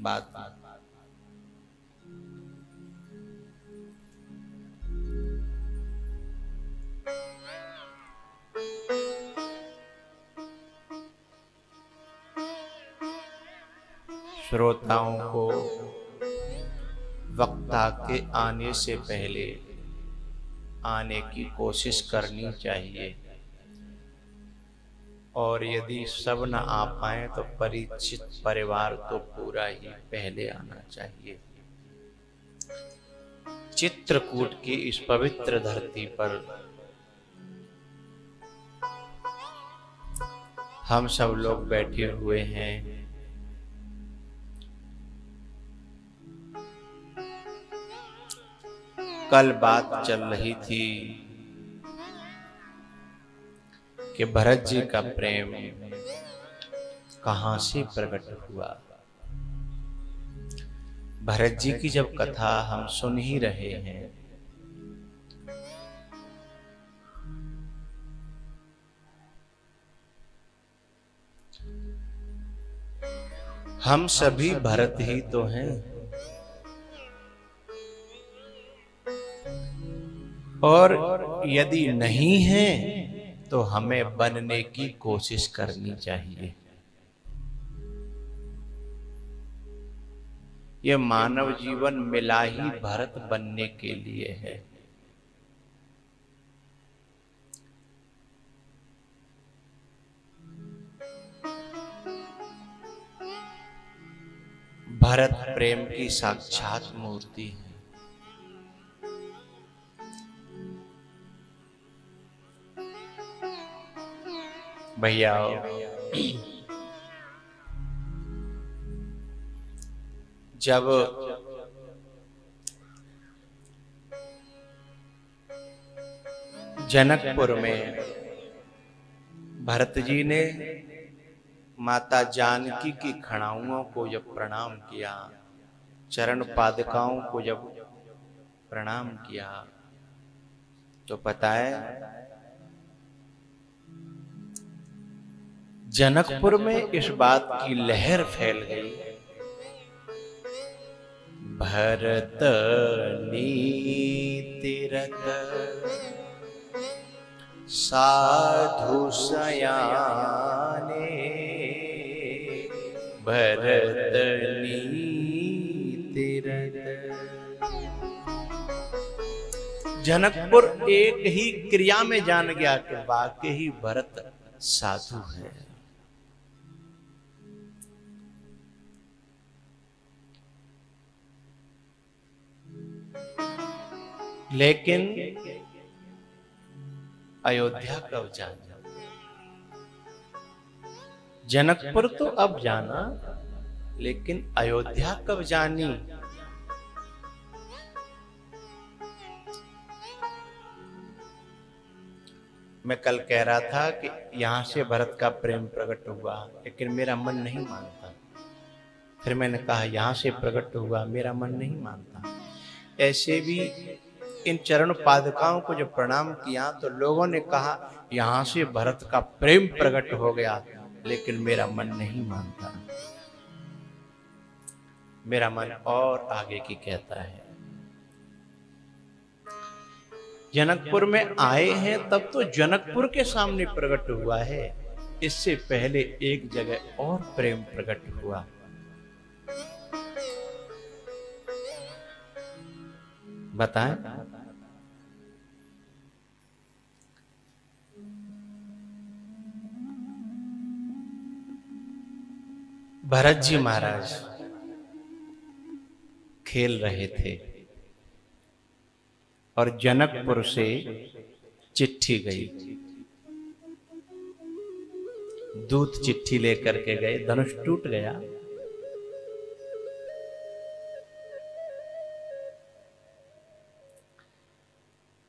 बात। श्रोताओं को वक्ता के आने से पहले आने की कोशिश करनी चाहिए, और यदि सब न आ पाए तो परिचित परिवार तो पूरा ही पहले आना चाहिए। चित्रकूट की इस पवित्र धरती पर हम सब लोग बैठे हुए हैं। कल बात चल रही थी कि भरत जी का प्रेम कहां से प्रकट हुआ। भरत जी की जब कथा हम सुन ही रहे हैं, हम सभी भरत ही तो हैं, और यदि नहीं है तो हमें बनने की कोशिश करनी चाहिए। यह मानव जीवन मिला ही भरत बनने के लिए है। भरत प्रेम की साक्षात मूर्ति है। भैया जब जनकपुर में भरत जी ने माता जानकी की खड़ाओं को जब प्रणाम किया, चरण पादुकाओं को जब प्रणाम किया, तो पता है जनकपुर में इस बात की लहर फैल गई, भरत नीति रत साधु सयाने, भरत नीति रत। जनकपुर एक ही क्रिया में जान गया कि वाकई ही भरत साधु है। लेकिन अयोध्या कब जाना? जनकपुर तो अब जाना, लेकिन अयोध्या कब जानी? मैं कल कह रहा था कि यहां से भरत का प्रेम प्रकट हुआ, लेकिन मेरा मन नहीं मानता। फिर मैंने कहा यहां से प्रकट हुआ, मेरा मन नहीं मानता। ऐसे भी इन चरण पादुकाओं को जब प्रणाम किया तो लोगों ने कहा यहां से भरत का प्रेम प्रकट हो गया, लेकिन मेरा मन नहीं मानता। मेरा मन और आगे की कहता है। जनकपुर में आए हैं तब तो जनकपुर के सामने प्रकट हुआ है, इससे पहले एक जगह और प्रेम प्रकट हुआ। बताएं? भरत जी महाराज खेल रहे थे और जनकपुर से चिट्ठी गई। दूत चिट्ठी लेकर के गए, धनुष टूट गया।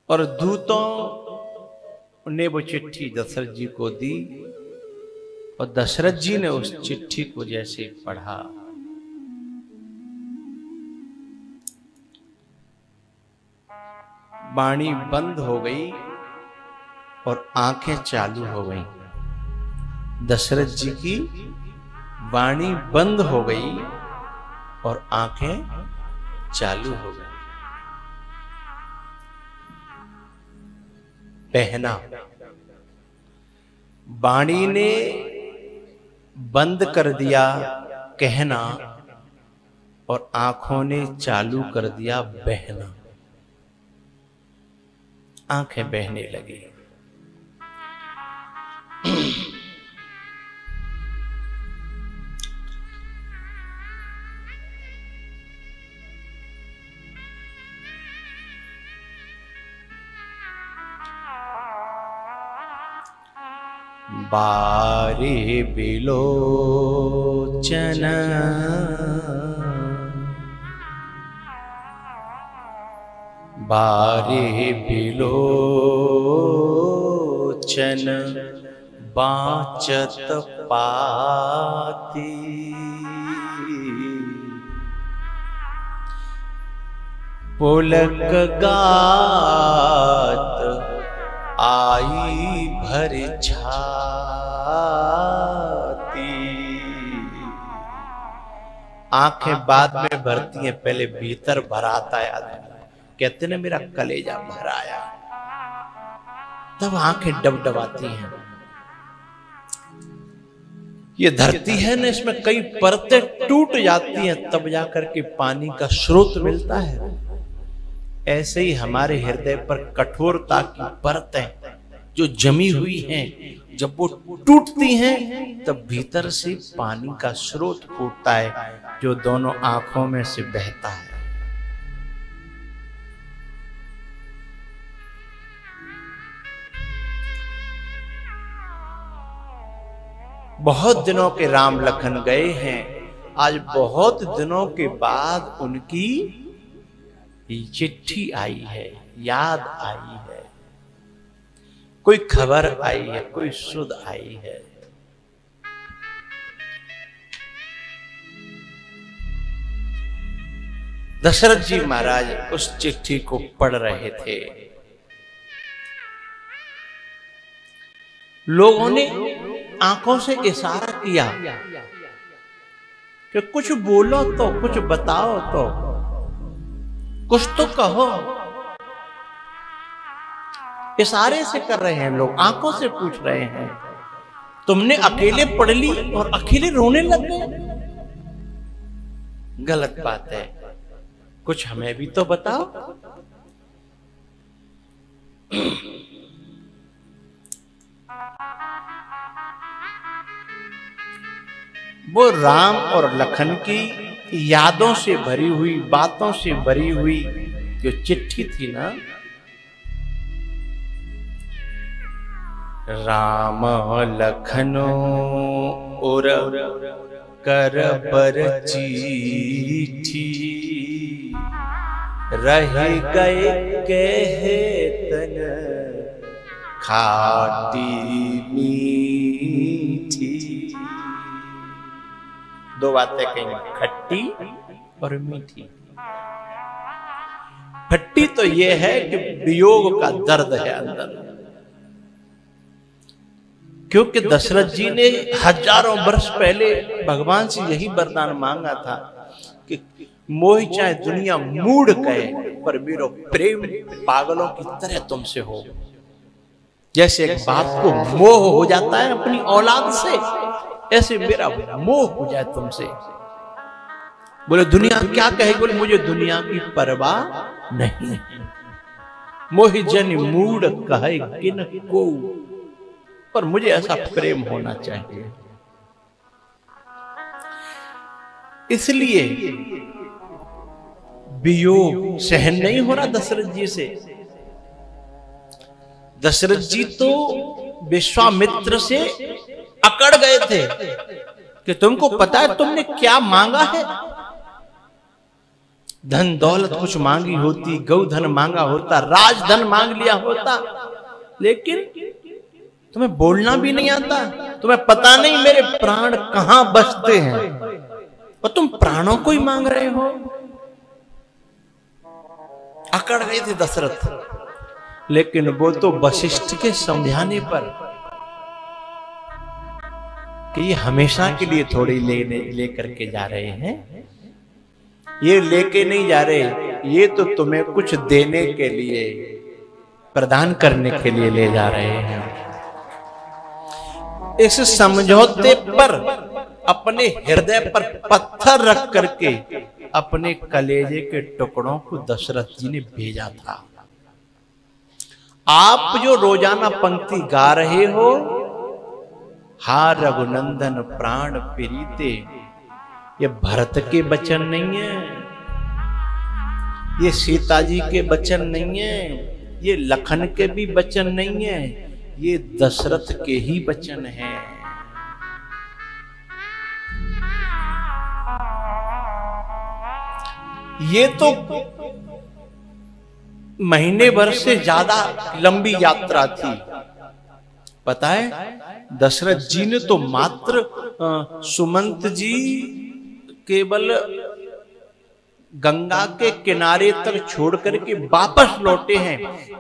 और दूतों ने वो चिट्ठी दशरथ जी को दी, और दशरथ जी ने उस चिट्ठी को जैसे पढ़ा, वाणी बंद हो गई और आंखें चालू हो गई। दशरथ जी की वाणी बंद हो गई और आंखें चालू हो गई। पहना, वाणी ने बंद कर दिया कहना और आंखों ने चालू कर दिया बहना। आंखें बहने लगी। बारे बिलोचन बारे बिलोचन बाचत पाती। पुलक गात आई भर छाती। आंखें बाद में भरती हैं, पहले भीतर भराता है आदमी। कहते ना मेरा कलेजा भर आया, तब आंखें डबडबाती हैं। ये धरती है ना, इसमें कई परतें टूट जाती हैं, तब जाकर के पानी का स्रोत मिलता है। ऐसे ही हमारे हृदय पर कठोरता की परतें जो जमी हुई हैं, जब वो टूटती हैं तब भीतर से पानी का स्रोत फूटता है, जो दोनों आंखों में से बहता है। बहुत दिनों के राम लखन गए हैं, आज बहुत दिनों के बाद उनकी चिट्ठी आई है, याद आई है, कोई खबर आई है, कोई सुध आई है। दशरथ जी महाराज उस चिट्ठी को पढ़ रहे थे। लोगों ने आंखों से इशारा किया कि कुछ बोलो तो, कुछ बताओ तो, कुछ तो कहो। इशारे से कर रहे हैं लोग, आंखों से पूछ रहे हैं। तुमने अकेले पढ़ ली और अकेले रोने लग गए, गलत बात है। कुछ हमें भी तो बताओ। वो राम और लखन की यादों से भरी हुई, बातों से भरी हुई जो चिट्ठी थी ना, राम लखनो और कर पर चिट्ठी रह गए कहतन खाटी मीठी। दो बातें कहीं, खट्टी और मीठी। खट्टी तो यह है कि वियोग का दर्द है अंदर, क्योंकि दशरथ जी ने हजारों वर्ष पहले भगवान से यही वरदान मांगा था कि मोह चाहे दुनिया मूड कहे, पर मेरो प्रेम पागलों की तरह तुमसे हो। जैसे एक बाप को मोह हो जाता है अपनी औलाद से, ऐसे मेरा मोह हो जाए तुमसे। बोले दुनिया क्या कहे? बोले मुझे दुनिया की परवाह नहीं। मोहि जन मूड कहे किन को, पर मुझे ऐसा प्रेम होना चाहिए। इसलिए वियोग सहन नहीं हो रहा दशरथ जी से। दशरथ जी तो विश्वामित्र से अकड़ गए थे कि तुमको पता है तुमने क्या मांगा है? धन दौलत कुछ मांगी होती, गौधन मांगा होता, राजधन मांग लिया होता, लेकिन तुम्हें बोलना भी नहीं आता। तुम्हें पता नहीं मेरे प्राण कहां बसते हैं और तुम प्राणों को ही मांग रहे हो। अकड़ गए थे दशरथ, लेकिन वो तो वशिष्ठ के समझाने पर कि ये हमेशा के लिए थोड़ी लेकर के जा रहे हैं, ये लेके नहीं जा रहे, ये तो तुम्हें कुछ देने के लिए, प्रदान करने के लिए ले जा रहे हैं। इस समझौते पर अपने हृदय पर पत्थर रख करके अपने कलेजे के टुकड़ों को दशरथ जी ने भेजा था। आप जो रोजाना पंक्ति गा रहे हो, हा रघुनंदन प्राण प्रीते, ये भरत के वचन नहीं है, ये सीता जी के वचन नहीं है, ये लखन के भी वचन नहीं है, ये दशरथ के ही वचन हैं। ये तो महीने भर से ज्यादा लंबी यात्रा थी। पता है, दशरथ जी ने तो मात्र सुमंत जी केवल गंगा के किनारे तक छोड़ करके वापस लौटे हैं।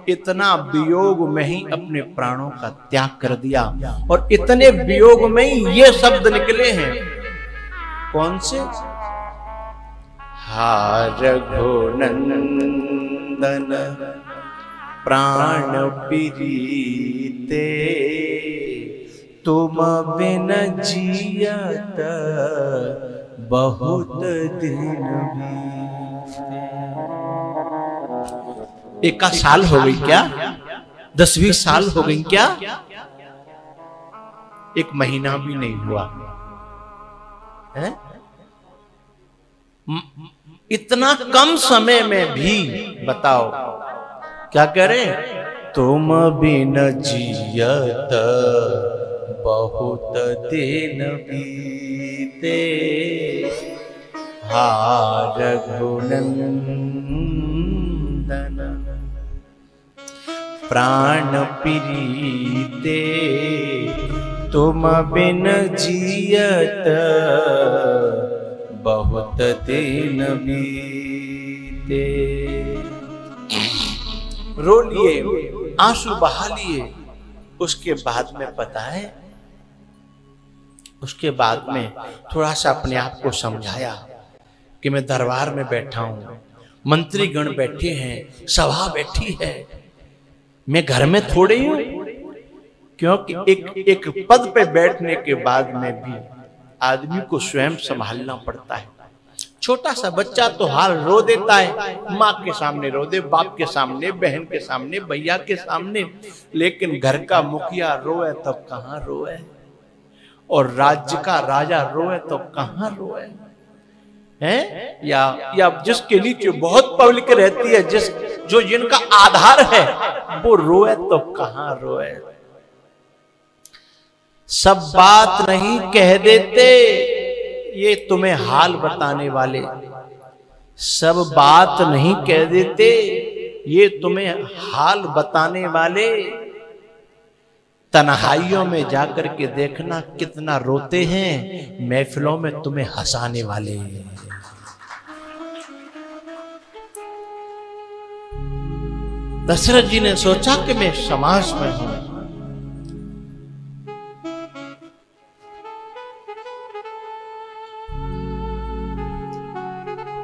इतना वियोग में ही अपने प्राणों का त्याग कर दिया, और इतने वियोग में ही ये शब्द निकले हैं। कौन से? हा रघुनंदन प्राण प्रीते, तुम बिन जियत बहुत दिन बीते। एक साल हो गई क्या? 10-20 साल हो गई क्या? एक महीना भी नहीं हुआ है? इतना कम समय में भी बताओ क्या करे? तुम बिन जियत बहुत दिन बीते, हा रघुनंदन प्राण प्रीते, तुम बिन जियत बहुत दिन बीते। रो लिए, आंसू बहा लिए। उसके बाद में पता है, उसके बाद में थोड़ा सा अपने आप को समझाया कि मैं दरबार में बैठा हूं, मंत्रीगण बैठे हैं, सभा बैठी है, मैं घर में थोड़े ही हूं। क्योंकि एक पद पे बैठने के बाद में भी आदमी को स्वयं संभालना पड़ता है। छोटा सा बच्चा तो हाल रो देता है, माँ के सामने रो दे, बाप के सामने, बहन के सामने, भैया के सामने, लेकिन घर का मुखिया रोए तब कहाँ रोए, और राज्य का राजा रोए तो कहाँ रोए है? या जिसके नीचे बहुत पब्लिक रहती है, जो जिनका आधार है, वो रोए तो कहाँ रोए। सब बात नहीं कह देते ये तुम्हें हाल बताने वाले, सब बात नहीं कह देते ये तुम्हें हाल बताने वाले। तन्हाइयों में जाकर के देखना कितना रोते हैं, महफिलों में तुम्हें हंसाने वाले। दशरथ जी ने सोचा कि मैं समाज में हूं,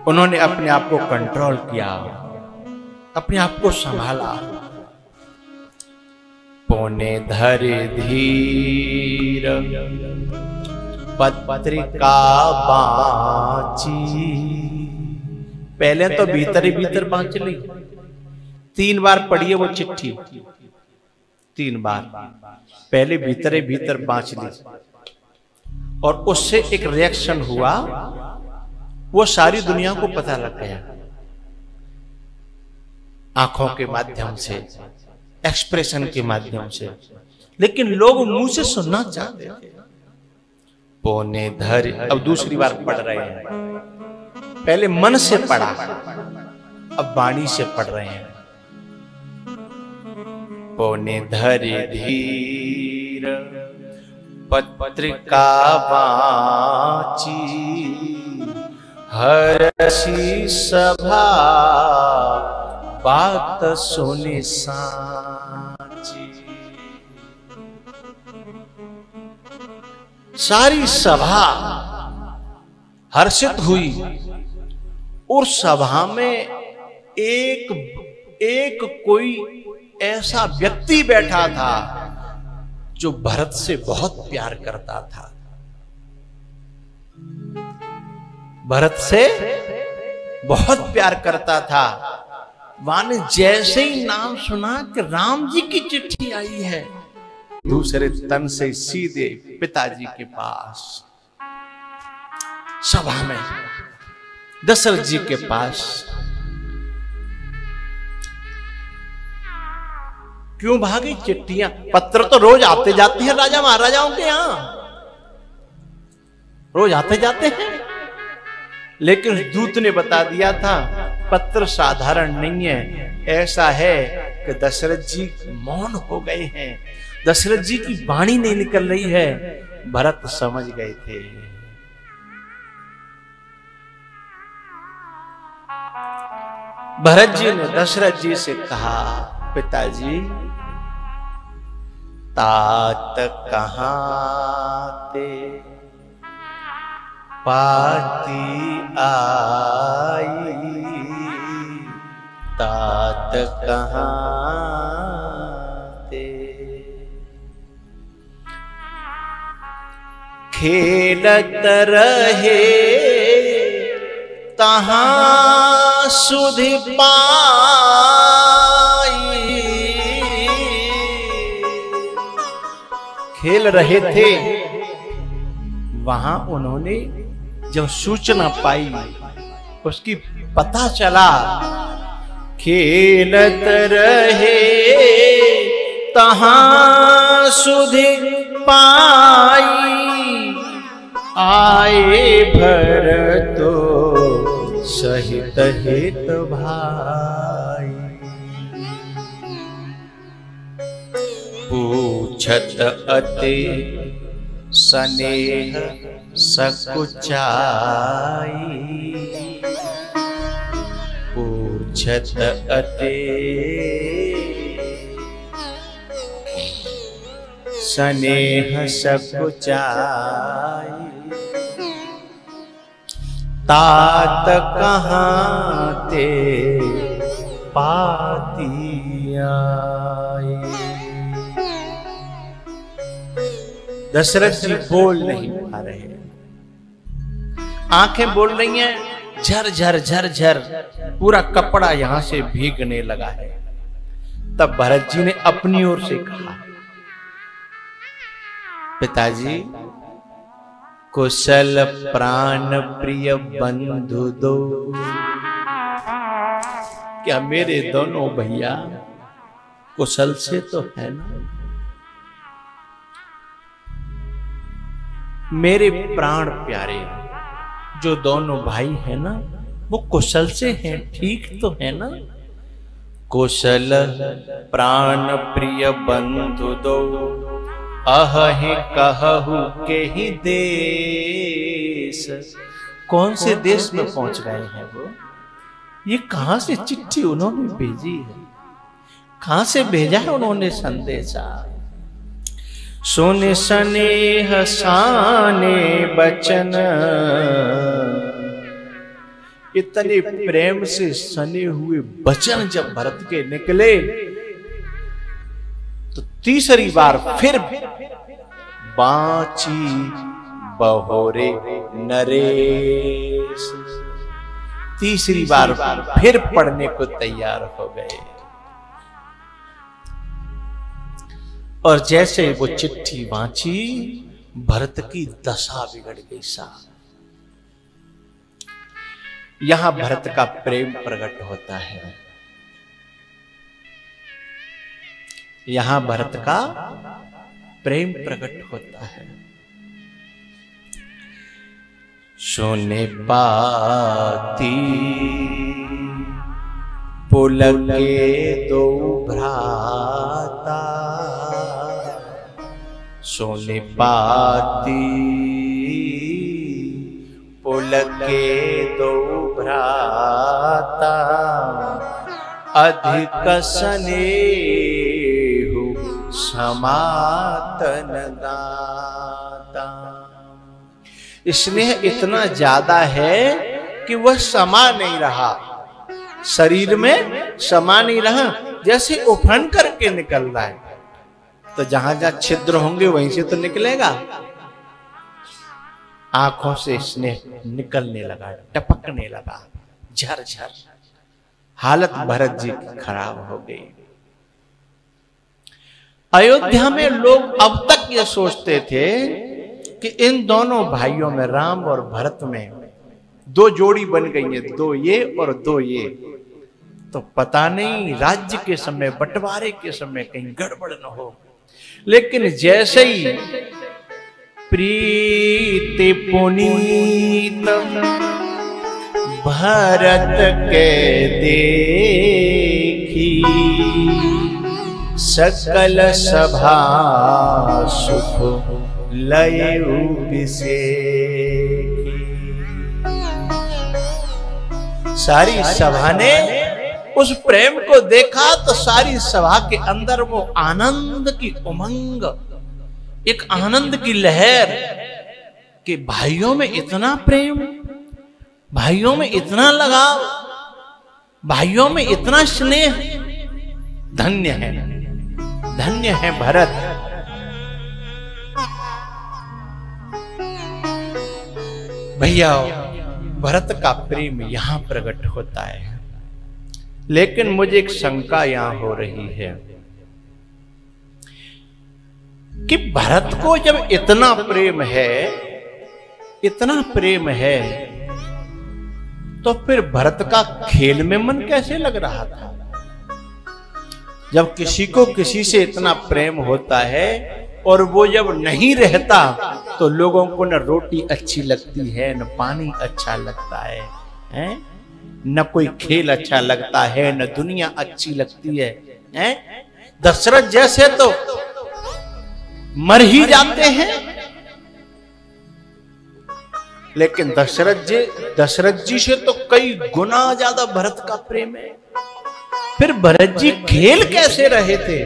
उन्होंने अपने आप को कंट्रोल किया, अपने आप को संभाला। पौने धरे धीर पत्रिका बाची, पहले तो भीतर ही भीतर बांच ली। 3 बार पढ़िए वो चिट्ठी, 3 बार पहले भीतर ही भीतर बांच ली, और उससे एक रिएक्शन हुआ, वो सारी दुनिया को पता लग गया, आंखों के माध्यम से, एक्सप्रेशन के माध्यम से, लेकिन लोग मुंह से सुनना चाहते थे। पौने धर, अब दूसरी बार पढ़ रहे हैं, पहले मन से पढ़ा, अब वाणी से पढ़ रहे हैं। पौने धरे धीर पत्रिका वाची, हर्षी सभा बात सुनि साची। सारी सभा हर्षित हुई उस सभा में एक कोई ऐसा व्यक्ति बैठा था जो भरत से बहुत प्यार करता था। भरत से बहुत प्यार करता था। वाने जैसे ही नाम सुना कि राम जी की चिट्ठी आई है, दूसरे तन से सीधे पिताजी के पास, सभा में दशरथ जी के पास। क्यों भागी? चिट्ठियां पत्र तो रोज आते जाते हैं राजा महाराजाओं के यहां, रोज आते जाते हैं, लेकिन दूत ने बता दिया था पत्र साधारण नहीं है, ऐसा है कि दशरथ जी मौन हो गए हैं, दशरथ जी की वाणी नहीं निकल रही है। भरत समझ गए थे। भरत जी ने दशरथ जी से कहा, पिताजी तात कहाँ ते पाती आई, तात कहाँ ते खेलत रहे तहाँ सुधि पाई। खेल रहे थे वहां, उन्होंने जब सूचना पाई, उसकी पता चला, खेलत रहे तहाँ सुधि पाई, आए भरतो सहित हित भाई। पूछत अति स्नेह सकुचाई, पूछत अति स्नेह सकुचाई, तात कहाँ ते पाती आई। दशरथ जी बोल नहीं पा रहे, आंखें बोल रही हैं, झर झर झर झर, पूरा कपड़ा यहां से भीगने लगा है। तब भरत जी ने अपनी ओर से कहा, पिताजी कुशल प्राण प्रिय बंधु दो, क्या मेरे दोनों भैया कुशल से तो है ना? मेरे प्राण प्यारे जो दोनों भाई है ना, वो कुशल से हैं, ठीक तो है ना? कुशल प्राण प्रिय बंधु दो, अहि कहु के ही देश। कौन से देश में पहुंच गए हैं वो? ये कहां से चिट्ठी उन्होंने भेजी है, कहां से भेजा है उन्होंने संदेशा? सुन स्नेह साने बचन, इतने प्रेम से सने हुए वचन जब भरत के निकले, तो तीसरी बार फिर बाची बहोरे नरेश, तीसरी बार फिर पढ़ने को तैयार हो गए। और जैसे वो चिट्ठी वांची, भरत की दशा बिगड़ गई साहब। यहां भरत का प्रेम प्रकट होता है, यहां भरत का प्रेम प्रकट होता है। सोने पाती पुलके दो भ्राता, सोने पाती पुलके दो भ्राता, अधिक स्नेहु समातन दाता। स्नेह इतना ज्यादा है कि वह समा नहीं रहा, शरीर में समा नहीं रहा, जैसे उफन करके निकल रहा है। तो जहां जहां छिद्र होंगे वहीं से तो निकलेगा। आंखों से स्नेह निकलने लगा, टपकने लगा, झरझर। हालत भरत जी की खराब हो गई। अयोध्या में लोग अब तक ये सोचते थे कि इन दोनों भाइयों में, राम और भरत में, दो जोड़ी बन गई है, दो ये और दो ये। तो पता नहीं राज्य के समय, बंटवारे के समय कहीं गड़बड़ न हो। लेकिन जैसे ही प्रीति पुनीत भरत के देखी, सकल सभा सुख लयु बिसेखी। सारी सभा ने उस प्रेम को देखा तो सारी सभा के अंदर वो आनंद की उमंग, एक आनंद की लहर कि भाइयों में इतना प्रेम, भाइयों में इतना लगाव, भाइयों में इतना स्नेह। धन्य है, धन्य है भरत। भैया, भरत का प्रेम यहां प्रकट होता है। लेकिन मुझे एक शंका यहां हो रही है कि भरत को जब इतना प्रेम है, इतना प्रेम है, तो फिर भरत का खेल में मन कैसे लग रहा था? जब किसी को किसी से इतना प्रेम होता है और वो जब नहीं रहता तो लोगों को न रोटी अच्छी लगती है, न पानी अच्छा लगता है, हैं? न कोई खेल अच्छा लगता है, न दुनिया अच्छी लगती है, हैं? दशरथ जैसे तो मर ही जाते हैं। लेकिन दशरथ जी से तो कई गुना ज्यादा भरत का प्रेम है। फिर भरत जी खेल कैसे रहे थे?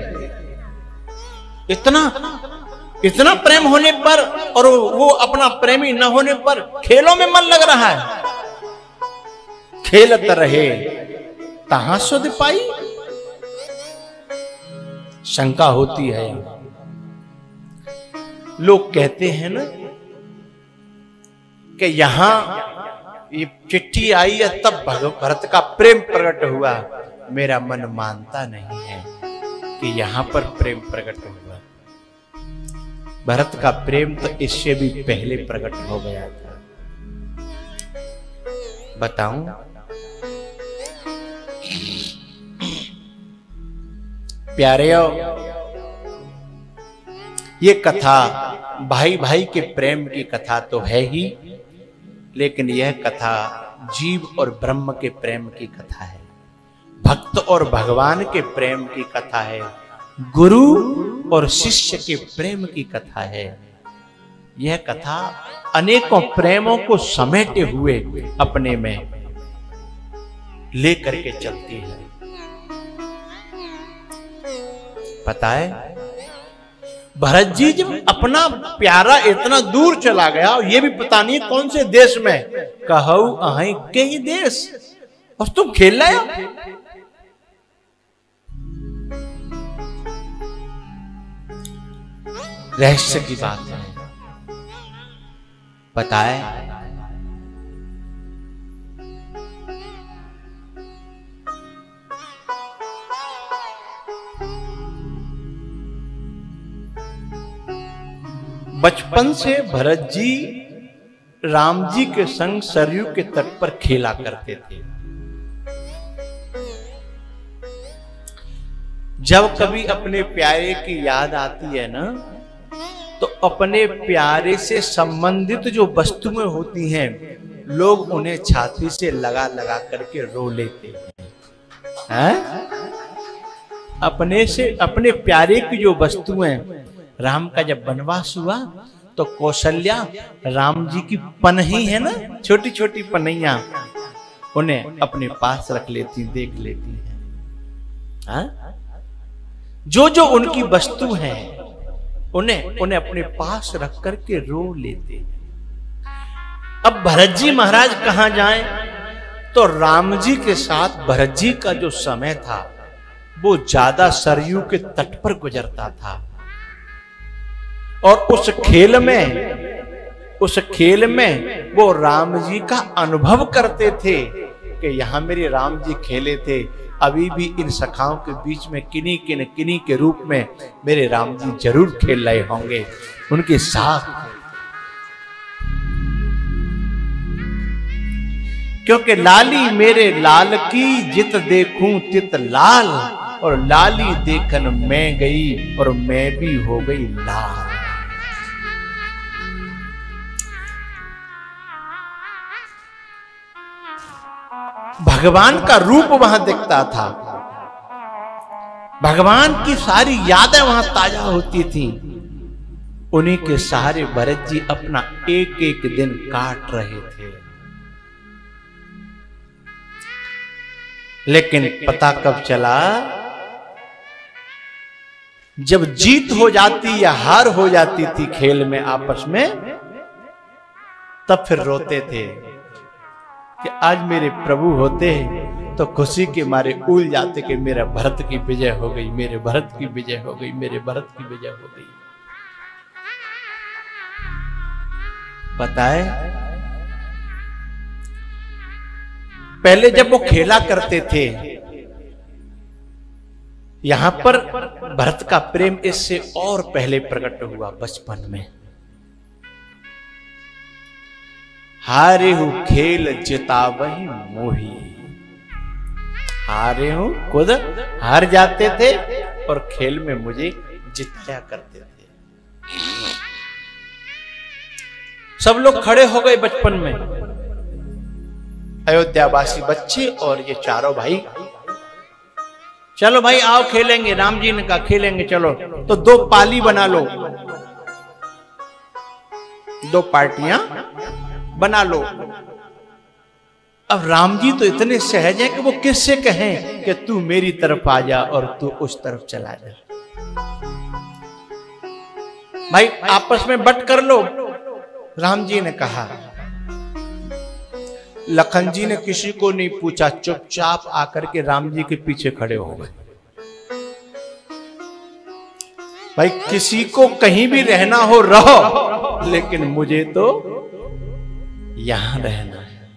इतना प्रेम होने पर और वो अपना प्रेमी न होने पर खेलों में मन लग रहा है। खेलत रहे तहां सुध पाई। शंका होती है। लोग कहते हैं ना कि यहां ये चिट्ठी आई है तब भरत का प्रेम प्रकट हुआ। मेरा मन मानता नहीं है कि यहां पर प्रेम प्रकट हुआ। भरत का प्रेम तो इससे भी पहले प्रकट हो गया था। बताऊं? प्यारेओ, ये कथा भाई भाई के प्रेम की कथा तो है ही, लेकिन यह कथा जीव और ब्रह्म के प्रेम की कथा है, भक्त और भगवान के प्रेम की कथा है, गुरु और शिष्य के प्रेम की कथा है। यह कथा अनेकों प्रेमों को समेटे हुए अपने में लेकर के चलती है। पता है, भरत जी जब अपना प्यारा इतना दूर चला गया, और ये भी पता नहीं कौन से देश में, कहू अहीं के ही देश, और तुम खेल रहे हो। रहस्य की बात है। पता है, बचपन से भरत जी राम जी के संग सरयू के तट पर खेला करते थे। जब कभी अपने प्यारे की याद आती है ना, तो अपने प्यारे से संबंधित जो वस्तुएं होती हैं, लोग उन्हें छाती से लगा लगा करके रो लेते हैं। अपने प्यारे की जो वस्तुएं, राम का जब वनवास हुआ तो कौशल्या राम जी की पनही है ना, छोटी छोटी पनैया, उन्हें अपने पास रख लेती, देख लेती है। जो जो उनकी वस्तु है उन्हें अपने पास रख करके रो लेते। अब भरत जी महाराज कहां जाएं? तो राम जी के साथ भरत जी का जो समय था वो ज्यादा सरयू के तट पर गुजरता था। और उस खेल में वो राम जी का अनुभव करते थे कि यहां मेरे राम जी खेले थे, अभी भी इन सखाओं के बीच में किन्हीं के रूप में मेरे राम जी जरूर खेल रहे होंगे उनके साथ। क्योंकि लाली मेरे लाल की जित देखूं तित लाल, और लाली देखन मैं गई और मैं भी हो गई लाल। भगवान का रूप वहां दिखता था, भगवान की सारी यादें वहां ताजा होती थी। उन्हीं के सहारे भरत जी अपना एक एक दिन काट रहे थे। लेकिन पता कब चला, जब जीत हो जाती या हार हो जाती थी खेल में आपस में, तब फिर रोते थे कि आज मेरे प्रभु होते तो खुशी के मारे उल जाते कि मेरा भरत की विजय हो गई, मेरे भरत की विजय हो गई, मेरे भरत की विजय हो गई। पता है, पहले जब वो खेला करते थे, यहां पर भरत का प्रेम इससे और पहले प्रकट हुआ बचपन में। हारे हूं खेल जितावही मोही, हारे हूं खुद हार जाते थे और खेल में मुझे जिताया करते थे। सब लोग खड़े हो गए बचपन में, अयोध्यावासी बच्चे और ये चारों भाई, चलो भाई आओ खेलेंगे। राम जी ने कहा खेलेंगे, चलो तो दो पाली बना लो, दो पार्टियां बना लो। अब राम जी तो इतने सहज हैं कि वो किससे कहें कि तू मेरी तरफ आ जा और तू उस तरफ चला जा। भाई आपस में बट कर लो। राम जी ने कहा, लखन जी ने किसी को नहीं पूछा, चुपचाप आकर के राम जी के पीछे खड़े हो गए। भाई किसी को कहीं भी रहना हो रहो, लेकिन मुझे तो यहां रहना है।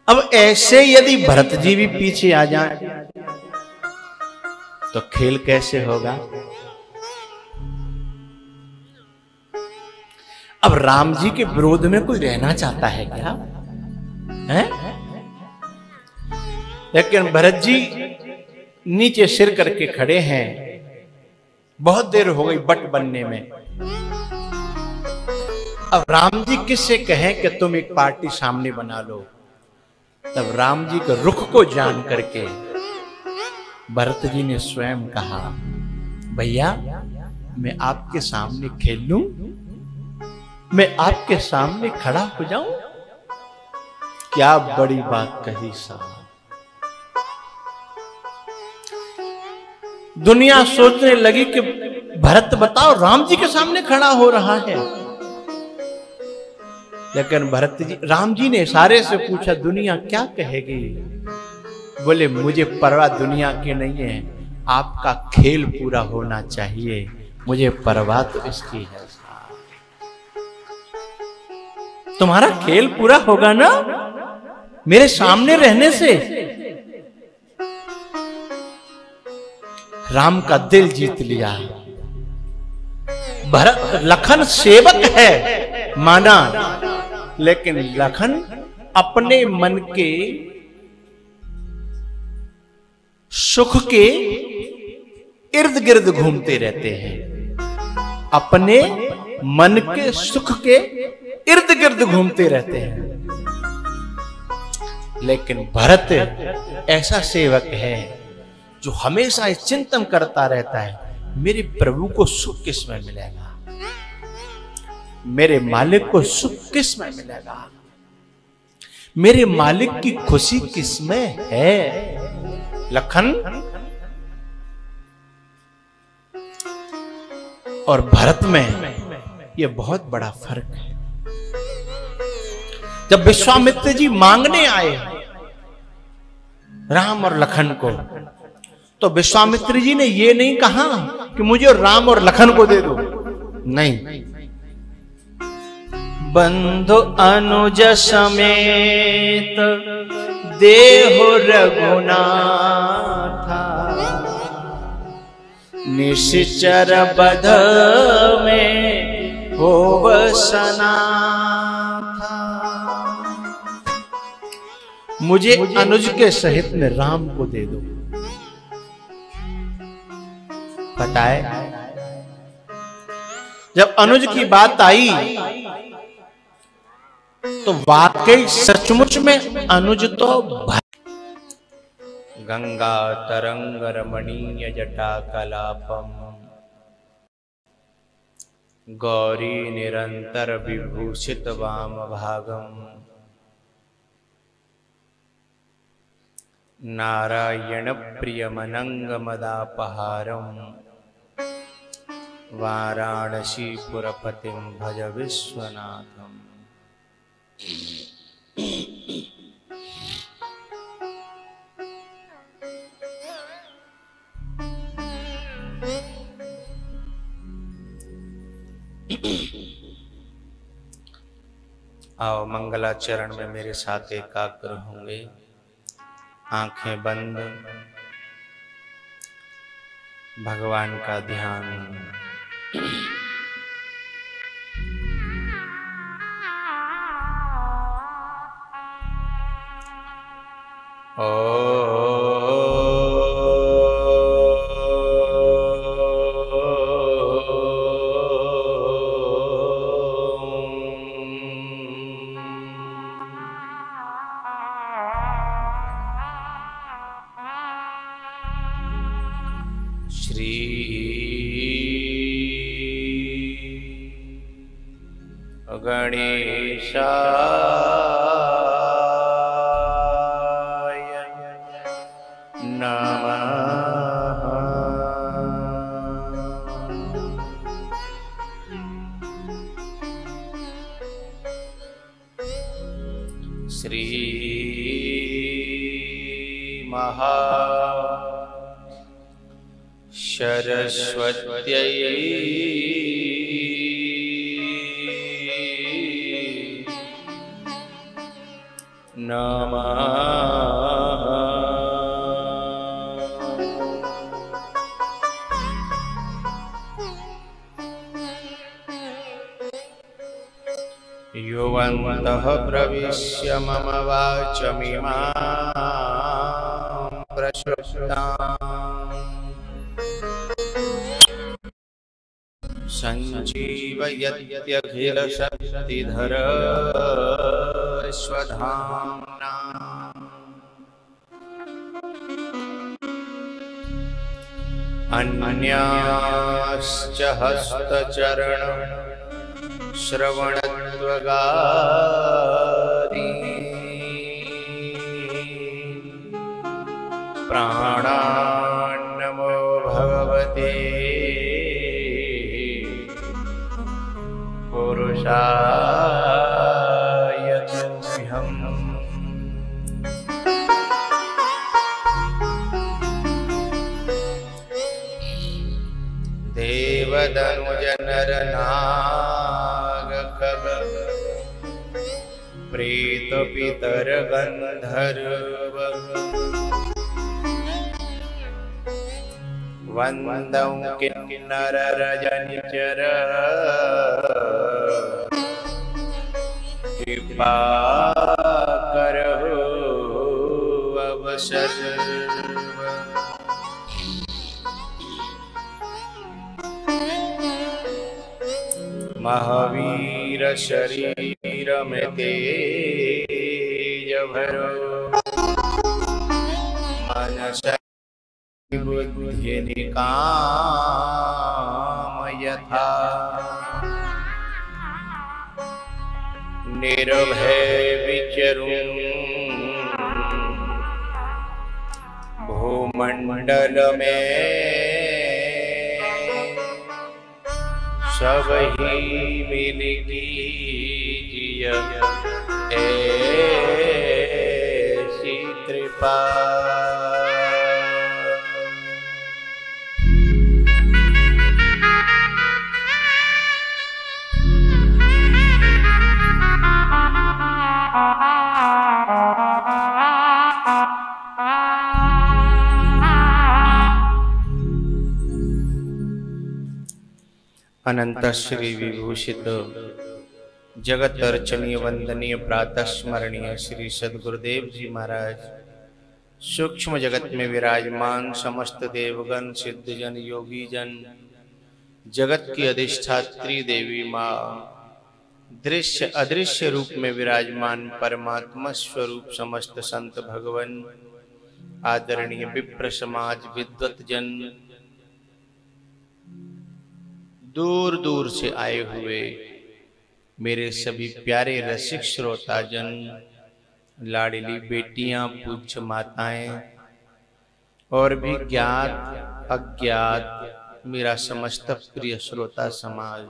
अब ऐसे यदि भरत जी भी पीछे आ जाएं तो खेल कैसे होगा? अब राम जी के विरोध में कोई रहना चाहता है क्या? है? लेकिन भरत जी नीचे सिर करके खड़े हैं। बहुत देर हो गई बट बनने में। अब राम जी किससे कहें कि तुम एक पार्टी सामने बना लो? तब राम जी के रुख को जान करके भरत जी ने स्वयं कहा, भैया मैं आपके सामने खेल लूं, मैं आपके सामने खड़ा हो जाऊं? क्या बड़ी बात कही साहब। दुनिया सोचने लगी कि भरत बताओ राम जी के सामने खड़ा हो रहा है। लेकिन भरत जी, राम जी ने सारे से पूछा दुनिया क्या कहेगी? बोले मुझे परवाह दुनिया की नहीं है, आपका खेल पूरा होना चाहिए, मुझे परवाह तो इसकी है। तुम्हारा खेल पूरा होगा ना मेरे सामने रहने से? राम का दिल जीत लिया। भरत लखन सेवक है माना, लेकिन लखन अपने मन के सुख के इर्द गिर्द घूमते रहते हैं, अपने मन के सुख के इर्द गिर्द घूमते रहते हैं। लेकिन भरत ऐसा सेवक है जो हमेशा इस चिंतन करता रहता है, मेरे प्रभु को सुख किसमें मिलेगा, मेरे मालिक को सुख किसमें मिलेगा, मेरे मालिक की खुशी किसमें है। लखन और भरत में यह बहुत बड़ा फर्क है। जब विश्वामित्र जी मांगने आए राम और लखन को, तो विश्वामित्र जी ने ये नहीं कहा कि मुझे राम और लखन को दे दो, नहीं, बंधु अनुज समेत देहो रघुनाथा, निश्चर बध में होव सनाथा। मुझे अनुज के सहित में राम को दे दो। पता है जब अनुज की बात आई तो वाकई सचमुच में अनुज तो गंगा तरंग रमणीय जटा कलापम, गौरी निरंतर विभूषित वाम भागम, नारायण प्रिय मनंग मदापहारम, वाराणसी पुरपतिम भज विश्वनाथम। आओ मंगलाचरण में मेरे साथ एकाग्र होंगे, आंखें बंद, भगवान का ध्यान। श्री गणेशाय नमः। श्री महा सरस्वत्यै नमः। युवन्तः प्रविश्य मम वाचमिमां प्रशुप्ताम् संजीवयत्यखिलशक्तिधर स्वधाम्ना। अन्याश्च हस्तचरण श्रवणत्वगादि प्राणान्नमो भगवते पुरुषाय तुभ्यम्। देवदनुज नर नाग खग प्रेत पितर गंधर्व वंदं किन्नर रजनिचर कृपा करहु अवसर। महावीर शरीर में तेज भरो मनस बुद्धि निकाम यथा। निर्भय विचरूं भूमंडल में सब ही मिल कीजिए ऐसी कृपा। अनंत श्री विभूषित जगत अर्चनीय वंदनीय प्रातः स्मरणीय श्री सद्गुरुदेव जी महाराज, सूक्ष्म जगत में विराजमान समस्त देवगण सिद्धजन योगी जन, जगत की अधिष्ठात्री देवी माँ, दृश्य अदृश्य रूप में विराजमान परमात्मा स्वरूप समस्त संत भगवन, आदरणीय विप्र समाज विद्वत जन, दूर दूर से आए हुए मेरे सभी प्यारे रसिक श्रोता जन, लाडली बेटियां, पूज्य माताएं और भी ज्ञात अज्ञात मेरा समस्त प्रिय श्रोता समाज,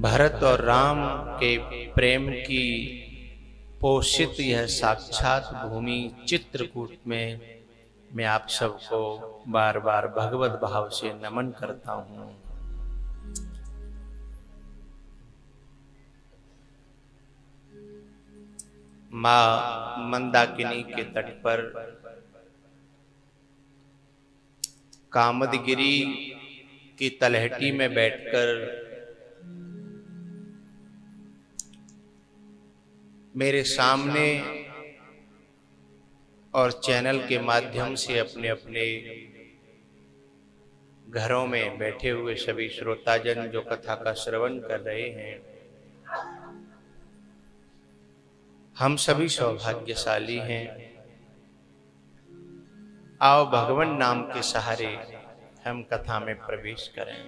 भरत और राम के प्रेम की पोषित यह साक्षात भूमि चित्रकूट में मैं आप सबको बार बार भगवत भाव से नमन करता हूँ। माँ मंदाकिनी के तट पर कामदगिरी की तलहटी में बैठकर मेरे सामने और चैनल के माध्यम से अपने अपने घरों में बैठे हुए सभी श्रोताजन जो कथा का श्रवण कर रहे हैं, हम सभी सौभाग्यशाली हैं। आओ भगवान नाम के सहारे हम कथा में प्रवेश करें।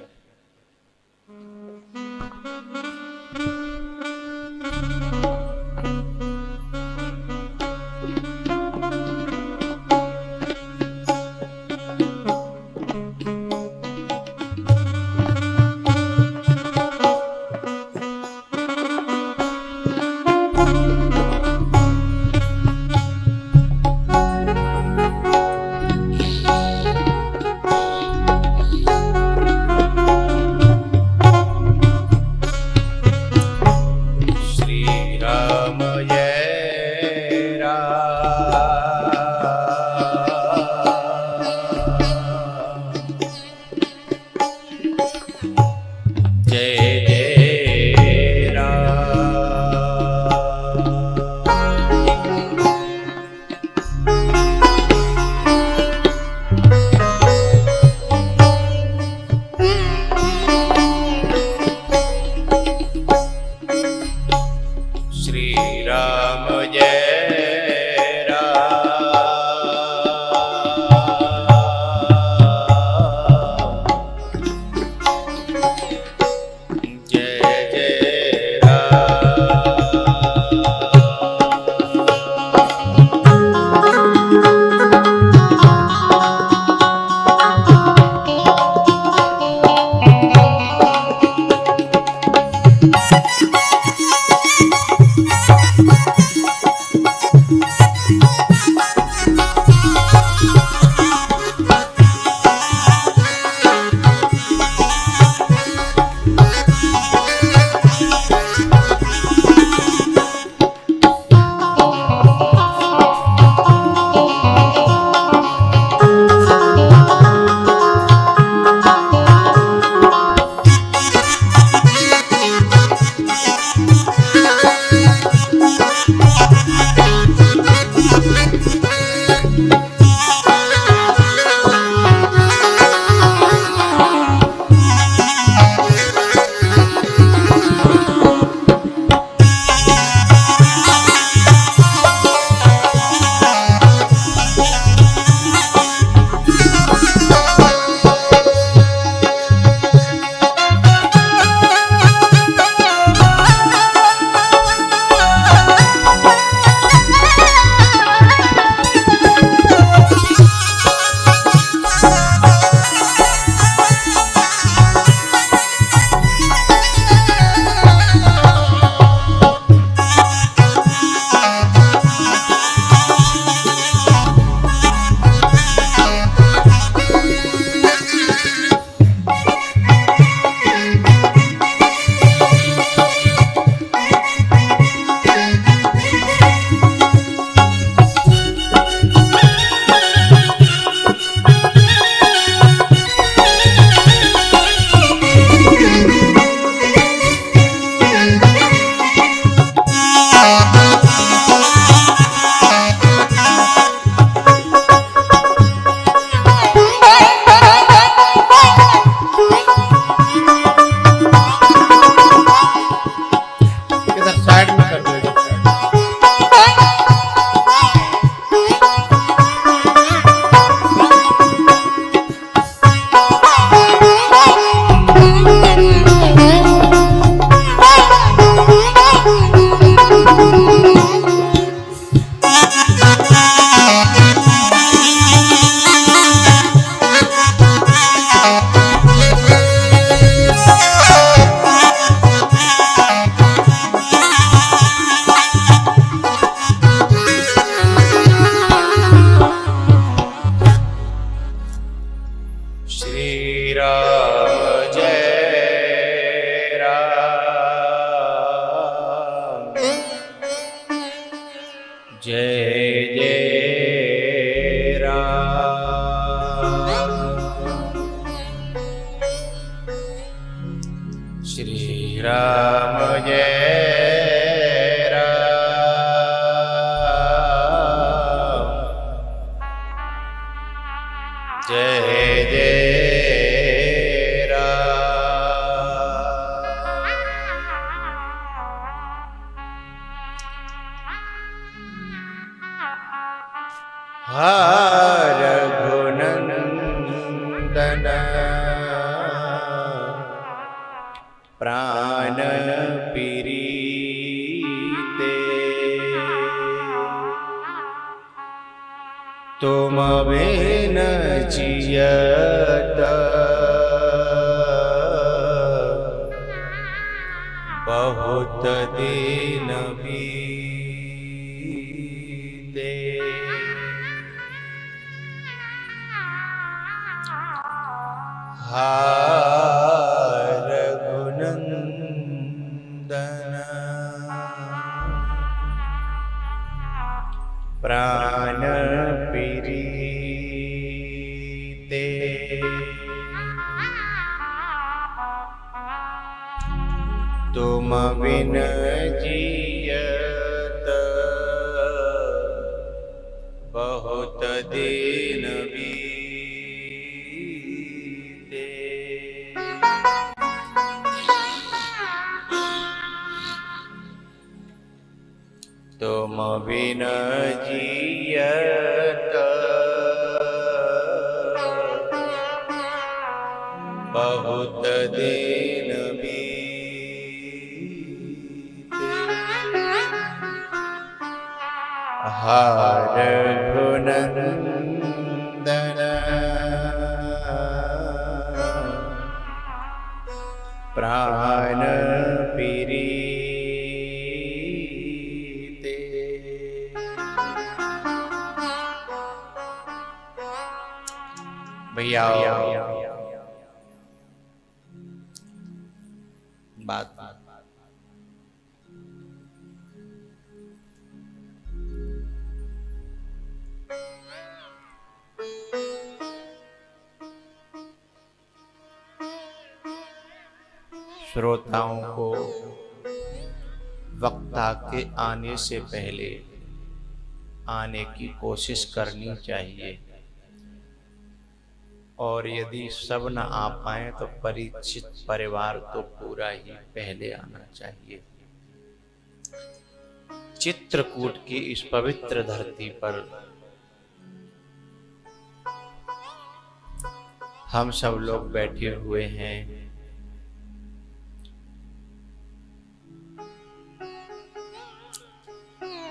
श्री राम जय जय जय राम। हर रघुनंदन प्राण प्रीते, तुम बिन जियत बहुत दिन बीते। हर रघुनंदन प्राण प्रीते, तुम बिन जियत बहुत दिन बीते। तुम बिन जियत बहुत दिन बीते। हर रघुनंदन प्राण प्रीते, भैया बात श्रोताओं को वक्ता के आने से पहले आने की कोशिश करनी चाहिए, और यदि सब न आ पाए तो परिचित परिवार तो पूरा ही पहले आना चाहिए। चित्रकूट की इस पवित्र धरती पर हम सब लोग बैठे हुए हैं।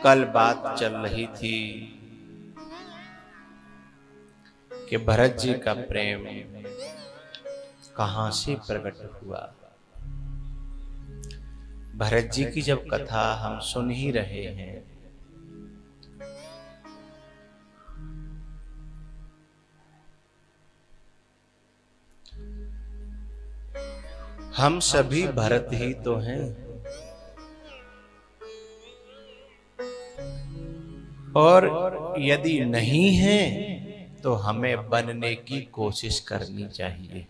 कल बात चल रही थी कि भरत जी का प्रेम कहां से प्रकट हुआ। भरत जी की जब कथा हम सुन ही रहे हैं, हम सभी भरत ही तो हैं, और यदि नहीं हैं तो हमें बनने की कोशिश करनी चाहिए।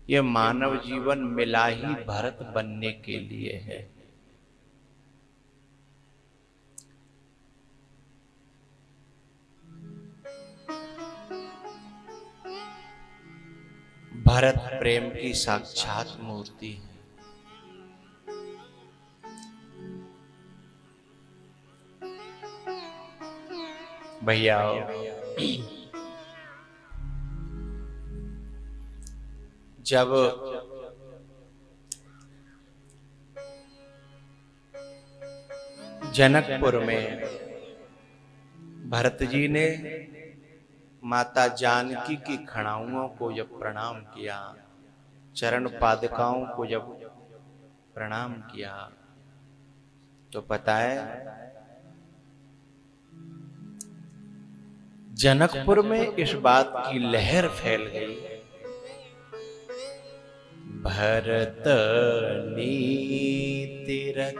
ये मानव जीवन मिला ही भरत बनने के लिए है। भरत प्रेम की साक्षात मूर्ति है। भैया जब जनकपुर में भरत जी ने माता जानकी की खड़ाओं को जब प्रणाम किया, चरण पादुकाओं को जब प्रणाम किया, तो पता है जनकपुर में इस बात की लहर फैल गई, भरत नीतिरत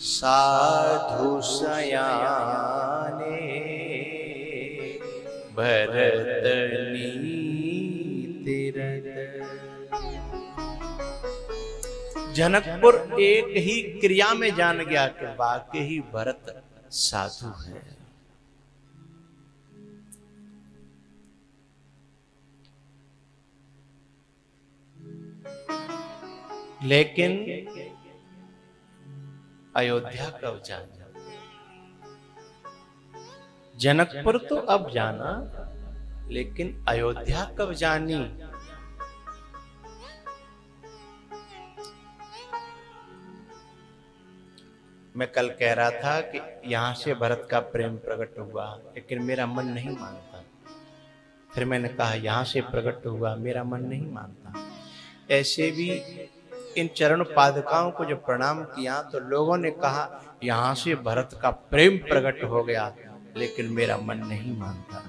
साधु सयाने भरत नीति रत। जनकपुर एक ही क्रिया में जान गया कि वाकई ही भरत साधु है। लेकिन अयोध्या कब जाना? जनकपुर तो अब जाना, लेकिन अयोध्या कब जानी? मैं कल कह रहा था कि यहां से भरत का प्रेम प्रकट हुआ, लेकिन मेरा मन नहीं मानता। फिर मैंने कहा यहां से प्रकट हुआ, मेरा मन नहीं मानता। ऐसे भी इन चरण पादुकाओं को जब प्रणाम किया तो लोगों ने कहा यहां से भरत का प्रेम प्रकट हो गया, लेकिन मेरा मन नहीं मानता।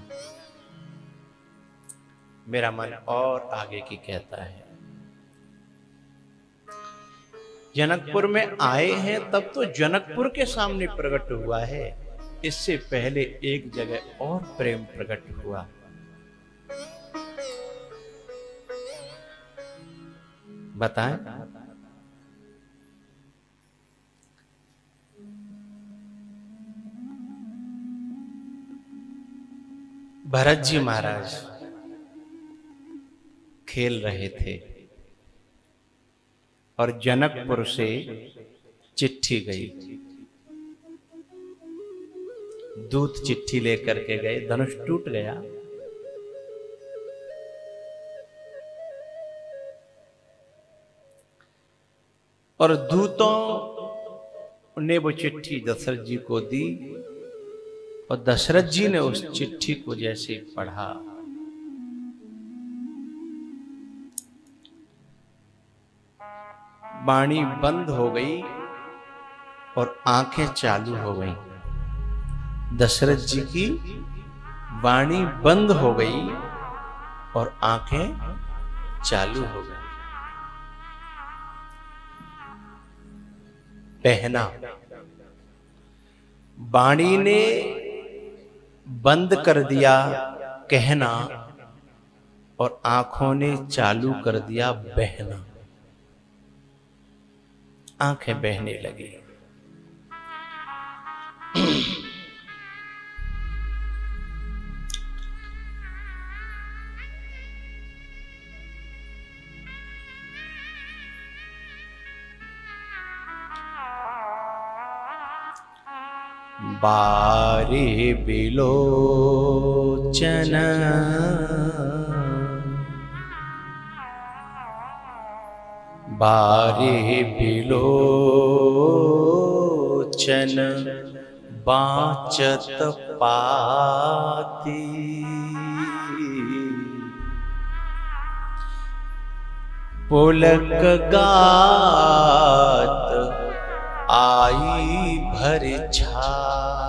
मेरा मन और आगे की कहता है। जनकपुर में आए हैं तब तो जनकपुर के सामने प्रकट हुआ है, इससे पहले एक जगह और प्रेम प्रकट हुआ। बताएं? भरत जी महाराज खेल रहे थे और जनकपुर से चिट्ठी गई। दूत चिट्ठी लेकर के गए, धनुष टूट गया। और दूतों ने वो चिट्ठी दशरथ जी को दी और दशरथ जी ने उस चिट्ठी को जैसे पढ़ा, वाणी बंद हो गई और आंखें चालू हो गई। दशरथ जी की वाणी बंद हो गई और आंखें चालू हो गई। पहना, वाणी ने बंद कर दिया कहना और आंखों ने चालू कर दिया बहना। आंखें बहने लगी। बारे बिलोचन बारे बिलोचन बाचत पाती। पुलक गात आई भर छाती।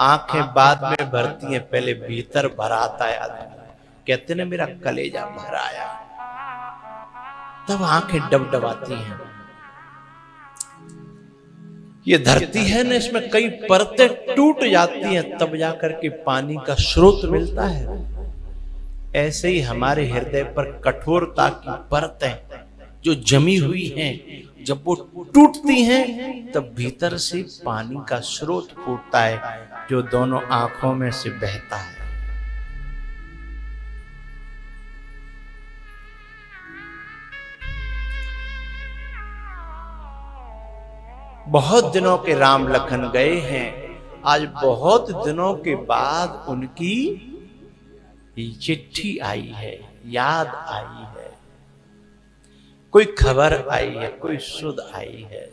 आंखें बाद में भरती हैं, पहले भीतर भराता है आदमी। कहते ना मेरा कलेजा भर आया, तब आंखें डबडबाती हैं। ये धरती है ना, इसमें कई परतें टूट जाती हैं, तब जाकर के पानी का स्रोत मिलता है। ऐसे ही हमारे हृदय पर कठोरता की परतें जो जमी हुई हैं, जब वो टूटती हैं तब भीतर से पानी का स्रोत फूटता है, जो दोनों आंखों में से बहता है। बहुत दिनों के राम लखन गए हैं, आज बहुत दिनों के बाद उनकी चिट्ठी आई है, याद आई है, कोई खबर आई है, कोई सुध आई है।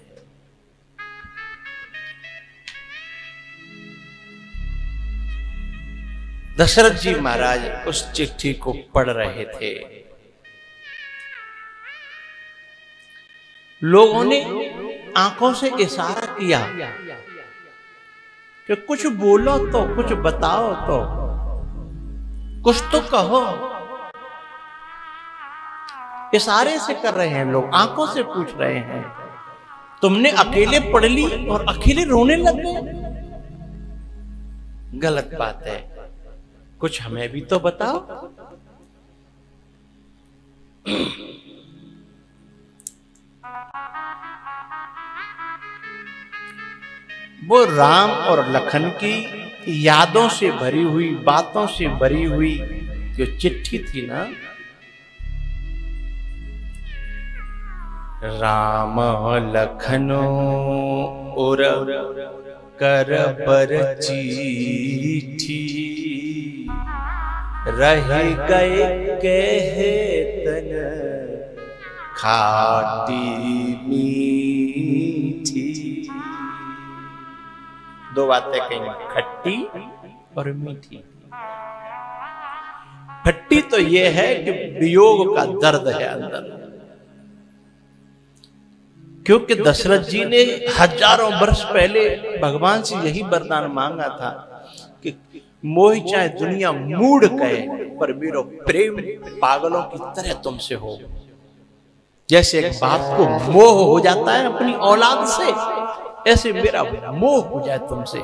दशरथ जी महाराज उस चिट्ठी को पढ़ रहे थे। लोगों ने आंखों से इशारा किया कि कुछ बोलो तो, कुछ बताओ तो, कुछ तो कहो। इशारे से कर रहे हैं लोग, आंखों से पूछ रहे हैं। तुमने अकेले पढ़ ली और अकेले रोने लग गए। गलत बात है, कुछ हमें भी तो बताओ। वो राम और लखन की यादों से भरी हुई, बातों से भरी हुई जो चिट्ठी थी ना, राम लखनो और कर बर चिट्ठी, रह गए कहे तन खाटी मीठी। दो बातें कहीं, खट्टी और मीठी। खट्टी तो ये है कि वियोग का दर्द है अंदर, क्योंकि दशरथ जी ने हजारों वर्ष पहले भगवान से यही वरदान मांगा था कि मोहि चाहे दुनिया मूढ़ कहे, पर मेरो प्रेम पागलों की तरह तुमसे हो। जैसे एक बाप को मोह हो जाता है अपनी औलाद से, ऐसे मेरा मोह हो जाए तुमसे।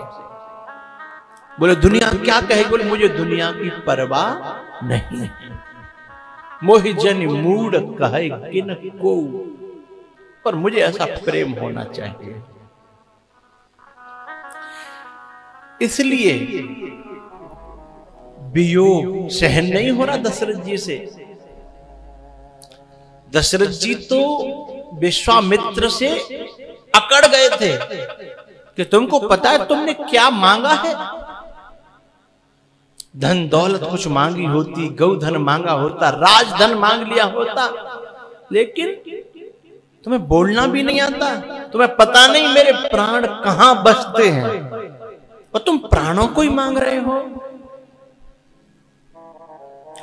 बोले दुनिया क्या कहे, बोले मुझे दुनिया की परवाह नहीं, मोहि जन मूढ़ कहे किन को, पर मुझे ऐसा प्रेम होना चाहिए। इसलिए वियोग सहन नहीं हो रहा दशरथ जी से। दशरथ जी तो विश्वामित्र से अकड़ गए थे कि तुमको पता है तुमने क्या मांगा है। धन दौलत कुछ मांगी होती, गौधन मांगा होता, राजधन मांग लिया होता, लेकिन तुम्हें बोलना भी नहीं आता, तुम्हें पता नहीं मेरे प्राण कहां बसते हैं, और तुम प्राणों को ही मांग रहे हो।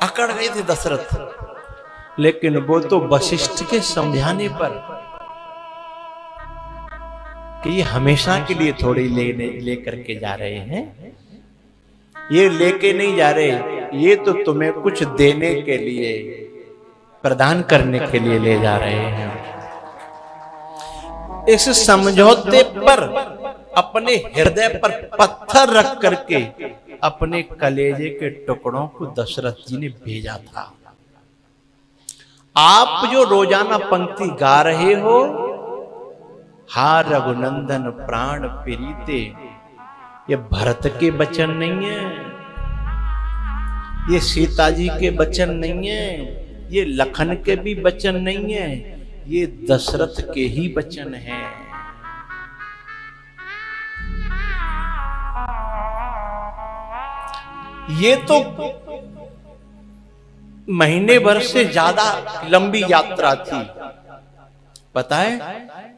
अकड़ गए थे दशरथ, लेकिन वो तो वशिष्ठ के समझाने पर कि ये हमेशा के लिए थोड़ी लेकर के जा रहे हैं, ये लेके नहीं जा रहे, ये तो तुम्हें कुछ देने के लिए, प्रदान करने के लिए ले जा रहे हैं। इस समझौते पर अपने हृदय पर पत्थर रख करके अपने कलेजे के टुकड़ों को दशरथ जी ने भेजा था। आप जो रोजाना पंक्ति गा रहे हो, हा रघुनंदन प्राण प्रीते, ये भरत के वचन नहीं है, ये सीता जी के वचन नहीं है, ये लखन के भी वचन नहीं है, ये दशरथ के ही वचन हैं। ये तो महीने भर से ज्यादा लंबी यात्रा थी। पता है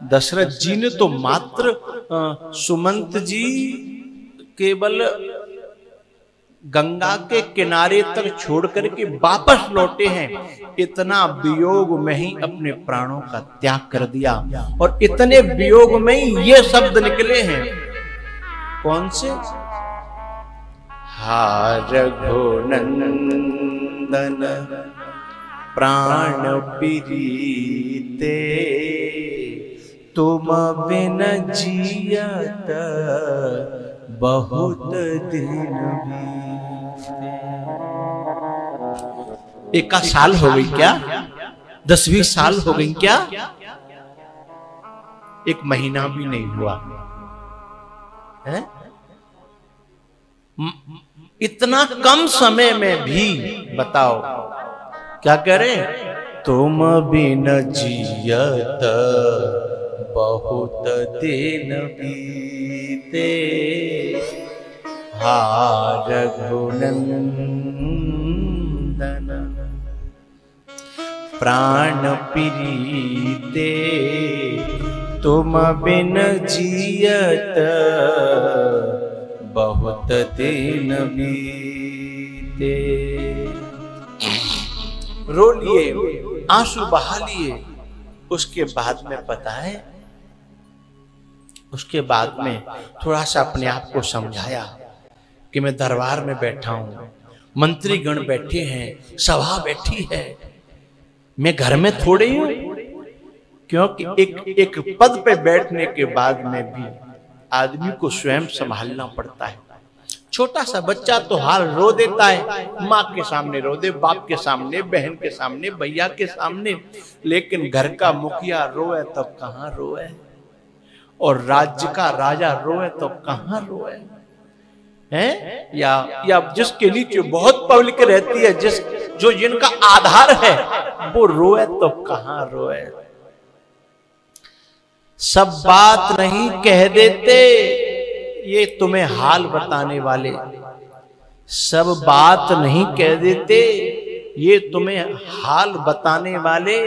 दशरथ जी ने तो मात्र सुमंत जी केवल गंगा के किनारे तक छोड़ करके वापस लौटे हैं, इतना वियोग में ही अपने प्राणों का त्याग कर दिया। और इतने वियोग में ही ये शब्द निकले हैं, कौन से? हा रघुनंदन प्राण प्रीते, तुम बिन जियत बहुत दिन बीते। एक का साल हो गई क्या? 10-20 साल हो गई क्या? एक महीना भी नहीं हुआ है? इतना कम समय में भी बताओ क्या कह रहे? तुम बिन जियत बहुत दिन बीते, हा रघुनंदन प्राण प्रीते, तुम बिन जियत बहुत दिन बीते। रो लिए, आंसू बहा लिए। उसके बाद में पता है, उसके बाद में थोड़ा सा अपने आप को समझाया कि मैं दरबार में बैठा हूं, मंत्रीगण बैठे हैं, सभा बैठी है, मैं घर में थोड़े हूं। क्योंकि एक पद पे बैठने के बाद में भी आदमी को स्वयं संभालना पड़ता है, छोटा सा बच्चा तो हाल रो देता है, माँ के सामने रो दे, बाप के सामने, बहन के सामने, भैया के सामने, लेकिन घर का मुखिया रोए तो कहाँ रोए, और राज्य का राजा रोए तो कहाँ रोए हैं? या जिसके नीचे बहुत पब्लिक रहती है, जो जिनका आधार है, वो रोए तो कहाँ रोए। सब बात नहीं कह देते, ये तुम्हें हाल बताने वाले। सब बात नहीं कह देते, ये तुम्हें हाल बताने वाले।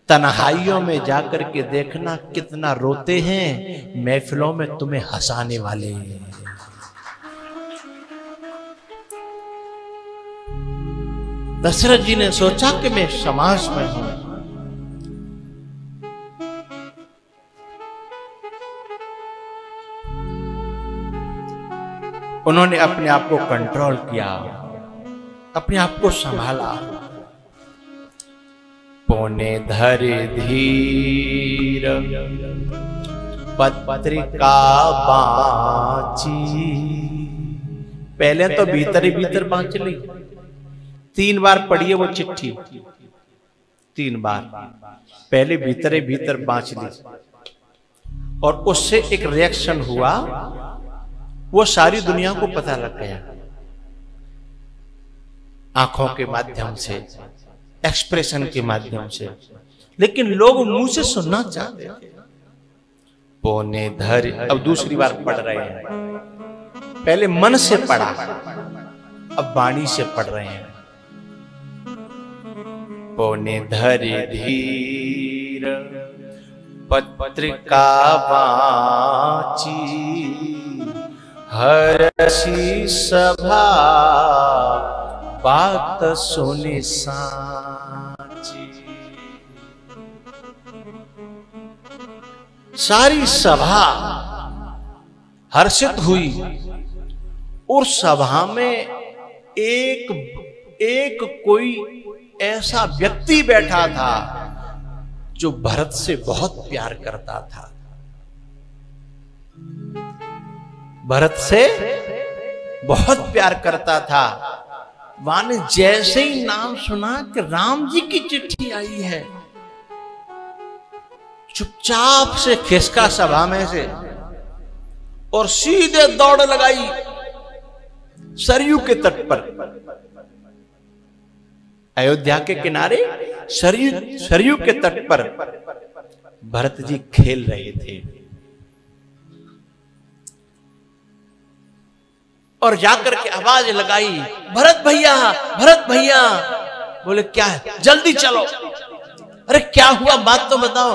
तन्हाइयों में जाकर के देखना कितना रोते हैं, महफिलों में तुम्हें हंसाने वाले। दशरथ जी ने सोचा कि मैं समाज में हूं, उन्होंने अपने आप को कंट्रोल किया, अपने आप को संभाला। पौने धरे धीर पत्रिका बाँची। पहले तो भीतर ही भीतर बाँच ली, 3 बार पढ़ी है वो चिट्ठी, 3 बार पहले भीतर ही भीतर बाँच ली, और उससे एक रिएक्शन हुआ, वो सारी दुनिया को पता लग गया, आंखों के माध्यम से, एक्सप्रेशन के माध्यम से, लेकिन लोग मुंह से सुनना चाहते थे। पौने धर, अब दूसरी बार पढ़ रहे हैं, पहले मन से पढ़ा, अब वाणी से पढ़ रहे हैं। पौने धरे धीर पत्रिका बाँची, हर्षी सभा बात सुने साची। सारी सभा हर्षित हुई, और सभा में एक कोई ऐसा व्यक्ति बैठा था जो भरत से बहुत प्यार करता था। भरत से बहुत प्यार करता था। वहां ने जैसे ही नाम सुना कि राम जी की चिट्ठी आई है, चुपचाप से खिसका सभा में से और सीधे दौड़ लगाई सरयू के तट पर। अयोध्या के किनारे सरयू के तट पर भरत जी खेल रहे थे, और जाकर के आवाज लगाई, भरत भैया, भरत भैया। बोले क्या है, जल्दी चलो। अरे क्या हुआ, बात तो बताओ।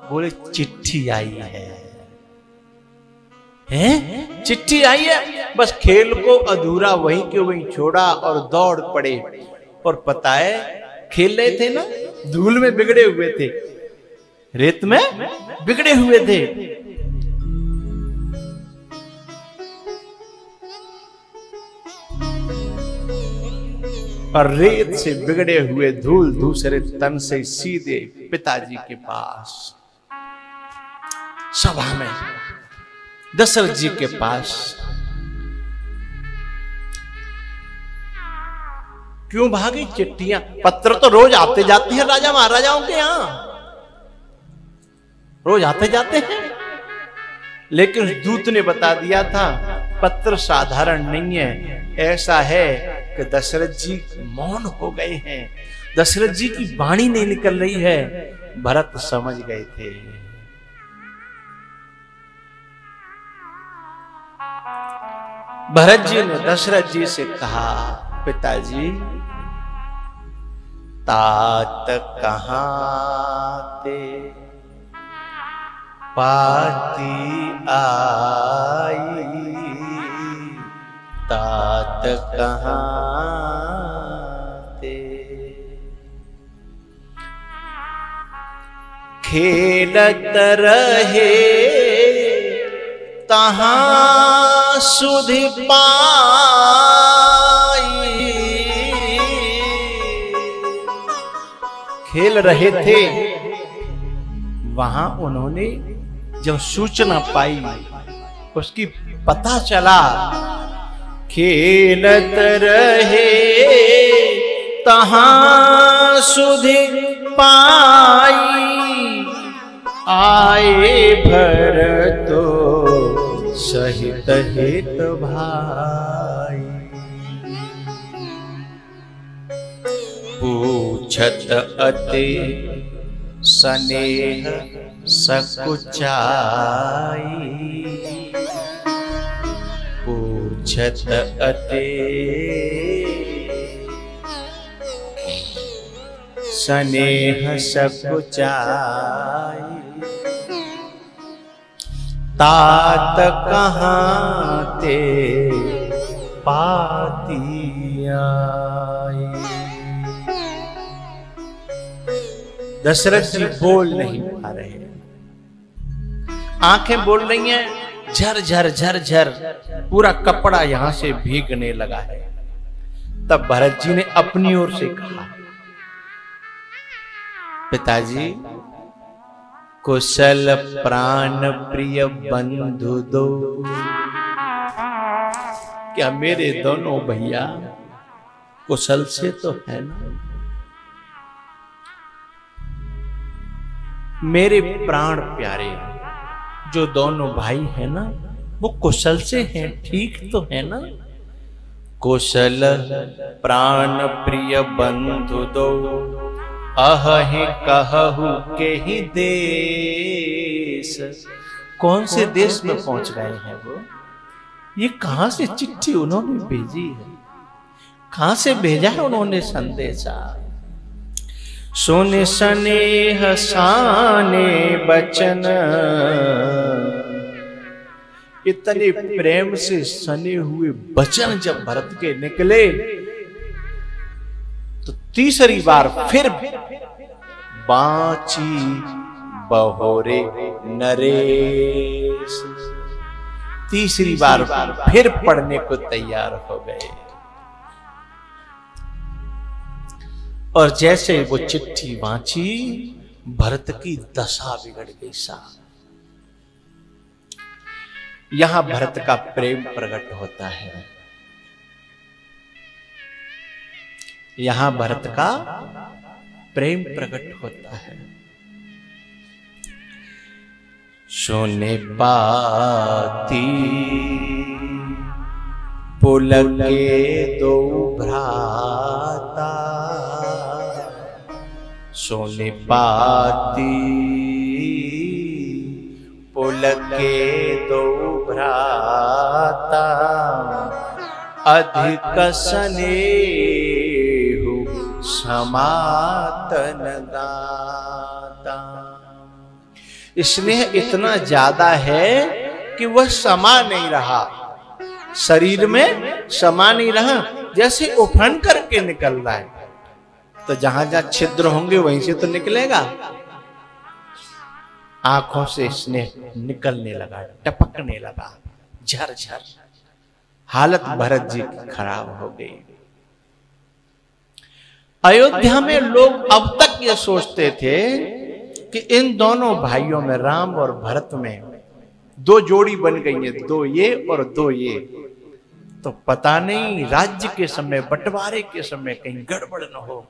बोले चिट्ठी आई है। हैं? चिट्ठी आई है। बस खेल को अधूरा वहीं के वहीं छोड़ा और दौड़ पड़े। और पता है, खेल रहे थे ना, धूल में बिगड़े हुए थे, रेत में बिगड़े हुए थे। और रेत से बिगड़े हुए धूल दूसरे तन से सीधे पिताजी के पास, सभा में दशरथ जी के पास। क्यों भागी? चिट्ठियां, पत्र तो रोज आते जाते हैं राजा महाराजाओं के यहां, रोज आते जाते हैं, लेकिन दूत ने बता दिया था पत्र साधारण नहीं है। ऐसा है कि दशरथ जी मौन हो गए हैं, दशरथ जी की वाणी नहीं निकल रही है। भरत समझ गए थे। भरत जी ने दशरथ जी से कहा, पिताजी तात कहाँ ते पाती आई, तात कहाँ ते खेलत रहे तहाँ सुधि पाई। खेल रहे थे, वहां उन्होंने जब सूचना पाई उसकी पता चला खेलत रहे तहां सुधि पाई, आए भरतो सहित हित भाई। पूछत अति स्नेह सकुचाई, पूछत अति स्नेह सकुचाई। तात कहाँ ते पाती आई। दशरथ जी बोल नहीं पा रहे, आंखें बोल रही हैं, झर झर झर झर, पूरा कपड़ा यहां से भीगने लगा है। तब भरत जी ने अपनी ओर से कहा, पिताजी कुशल प्राण प्रिय बंधु दो, क्या मेरे दोनों भैया कुशल से तो है ना? मेरे प्राण प्यारे जो दोनों भाई है ना, वो कुशल से हैं, ठीक तो है ना? कुशल प्राण प्रिय बंधु दो, अहि कहु के ही देश। कौन से देश में पहुंच गए हैं वो? ये कहां से चिट्ठी उन्होंने भेजी है, कहां से भेजा है उन्होंने संदेशा? सुने स्नेह साने बचन, इतने प्रेम से सने हुए वचन जब भरत के निकले तो तीसरी बार फिर बांची बहोरे नरेश, तीसरी बार फिर पढ़ने को तैयार हो गए। और जैसे वो चिट्ठी वांची, भरत की दशा बिगड़ गई साहब। यहां भरत का प्रेम प्रकट होता है, यहां भरत का प्रेम प्रकट होता है। सोने पाती पुलके दो भ्राता, सोने पाती पुलके दो भ्राता, अधिक स्नेहु समातन दाता। स्नेह इतना ज्यादा है कि वह समा नहीं रहा, शरीर में समा नहीं रहा, जैसे उफन करके निकल रहा है। तो जहां जहां छिद्र होंगे वहीं से तो निकलेगा। आंखों से स्नेह निकलने लगा, टपकने लगा, झरझर। हालत भरत जी की खराब हो गई। अयोध्या में लोग अब तक ये सोचते थे कि इन दोनों भाइयों में, राम और भरत में दो जोड़ी बन गई है, दो ये और दो ये। तो पता नहीं राज्य के समय, बंटवारे के समय कहीं गड़बड़ न हो।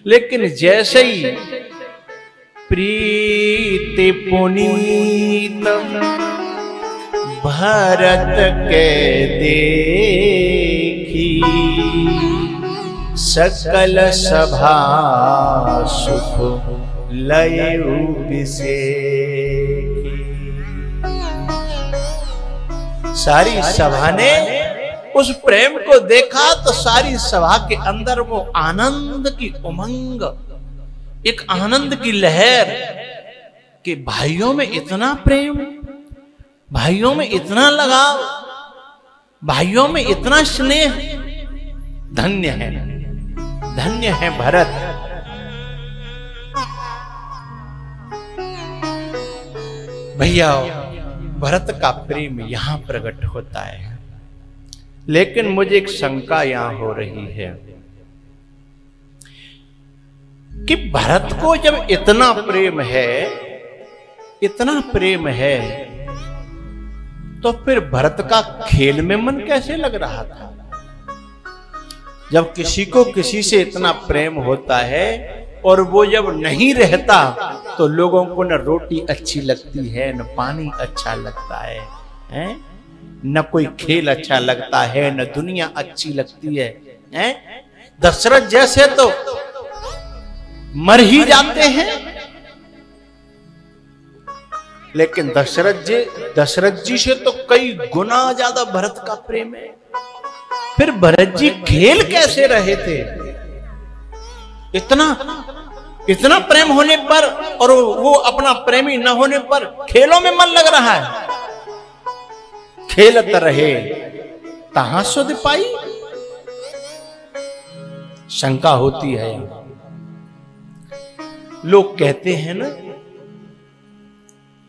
लेकिन जैसे ही प्रीति पुनीत भरत के देखी, सकल सभा सुख लयु बिसेखी। सारी सभा ने उस प्रेम को देखा तो सारी सभा के अंदर वो आनंद की उमंग, एक आनंद की लहर कि भाइयों में इतना प्रेम, भाइयों में इतना लगाव, भाइयों में इतना स्नेह। धन्य है भरत। भैया भरत का प्रेम यहां प्रकट होता है। लेकिन मुझे एक शंका यहां हो रही है कि भरत को जब इतना प्रेम है, तो फिर भरत का खेल में मन कैसे लग रहा था? जब किसी को किसी से इतना प्रेम होता है और वो जब नहीं रहता तो लोगों को न रोटी अच्छी लगती है, न पानी अच्छा लगता है? न कोई खेल अच्छा लगता है, न दुनिया अच्छी लगती है, हैं? दशरथ जैसे तो मर ही जाते हैं, लेकिन दशरथ जी से तो कई गुना ज्यादा भरत का प्रेम है। फिर भरत जी खेल कैसे रहे थे? इतना प्रेम होने पर और वो अपना प्रेमी न होने पर खेलों में मन लग रहा है। खेलत रहे तहां सुध पाई, शंका होती है। लोग कहते हैं ना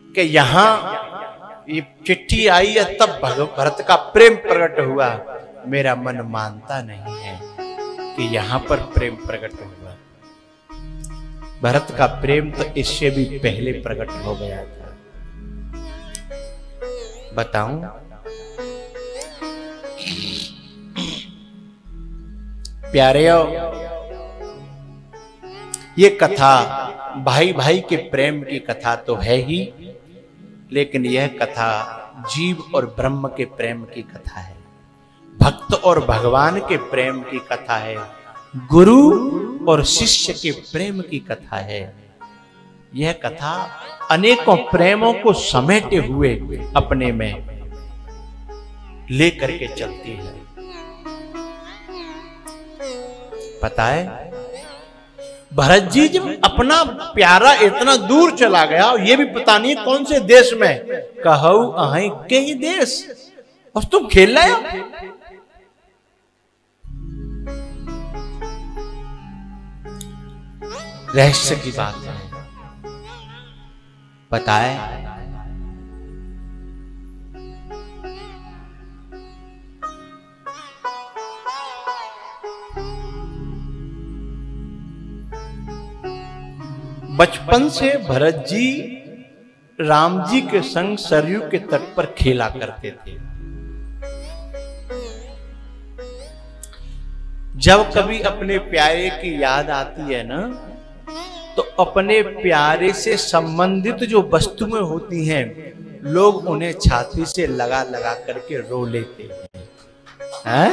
कि यहां ये चिट्ठी आई है तब भरत का प्रेम प्रकट हुआ। मेरा मन मानता नहीं है कि यहां पर प्रेम प्रकट हुआ। भरत का प्रेम तो इससे भी पहले प्रकट हो गया था। बताऊं, प्यारेओ, ये कथा भाई भाई के प्रेम की कथा तो है ही, लेकिन यह कथा जीव और ब्रह्म के प्रेम की कथा है, भक्त और भगवान के प्रेम की कथा है, गुरु और शिष्य के प्रेम की कथा है। यह कथा अनेकों प्रेमों को समेटे हुए अपने में लेकर के चलती है। पता है, भरत जी जब अपना प्यारा इतना दूर चला गया, और ये भी पता नहीं कौन से देश में, कहू अहीं के ही देश, और तुम खेल रहे हो। रहस्य की बात है। पता है, बचपन से भरत जी राम जी के संग सरयू के तट पर खेला करते थे। जब कभी अपने प्यारे की याद आती है ना, तो अपने प्यारे से संबंधित जो वस्तुएं होती हैं, लोग उन्हें छाती से लगा लगा करके रो लेते हैं।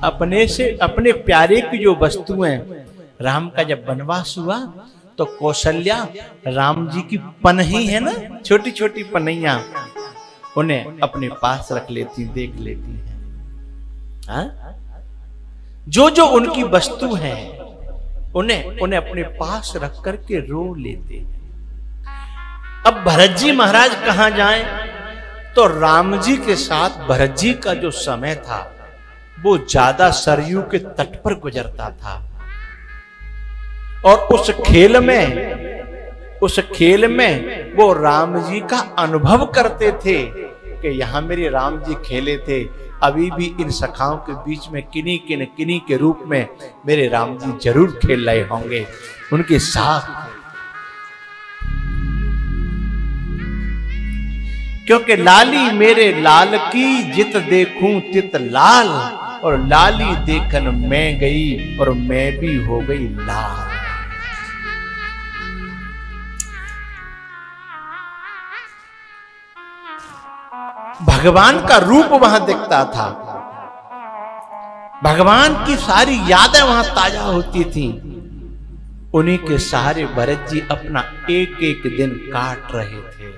अपने प्यारे की जो वस्तुएं, राम का जब वनवास हुआ तो कौशल्या राम जी की पनही है ना, छोटी छोटी पनैया, उन्हें अपने पास रख लेती, देख लेती हैं। जो जो उनकी वस्तु है उन्हें अपने पास रख करके रो लेते हैं। अब भरत जी महाराज कहां जाएं, तो राम जी के साथ भरत जी का जो समय था वो ज्यादा सरयू के तट पर गुजरता था, और उस खेल में वो राम जी का अनुभव करते थे कि यहां मेरे राम जी खेले थे, अभी भी इन सखाओं के बीच में किन्हीं के रूप में मेरे राम जी जरूर खेल रहे होंगे उनके साथ। क्योंकि लाली मेरे लाल की जित देखूं तित लाल, और लाली देखन मैं गई और मैं भी हो गई लाल। भगवान का रूप वहां दिखता था, भगवान की सारी यादें वहां ताजा होती थी। उन्हीं के सहारे भरत जी अपना एक एक दिन काट रहे थे।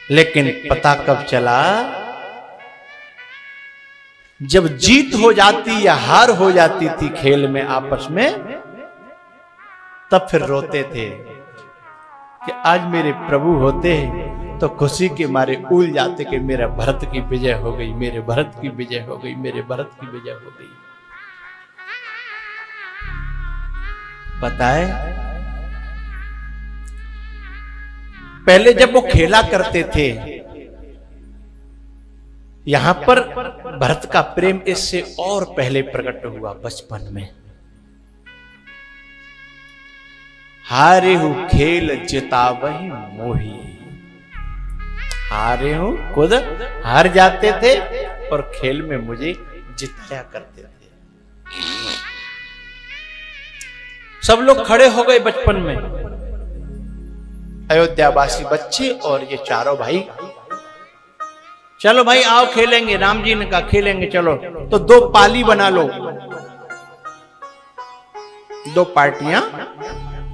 लेकिन पता कब चला, जब जीत हो जाती या हार हो जाती थी खेल में आपस में, तब फिर रोते थे कि आज मेरे प्रभु होते तो खुशी के मारे उल जाते कि मेरा भरत की विजय हो गई, मेरे भरत की विजय हो गई, मेरे भरत की विजय हो गई। पता है, पहले जब वो खेला करते थे, यहां पर भरत का प्रेम इससे और पहले प्रकट हुआ बचपन में। हारे हूं खेल जितावही मोही। हारे हूं, खुद हार जाते थे और खेल में मुझे जिताया करते थे। सब लोग खड़े हो गए बचपन में, अयोध्यावासी बच्चे और ये चारों भाई। चलो भाई आओ खेलेंगे। राम जी ने कहा खेलेंगे चलो। तो 2 पाली बना लो, 2 पार्टियां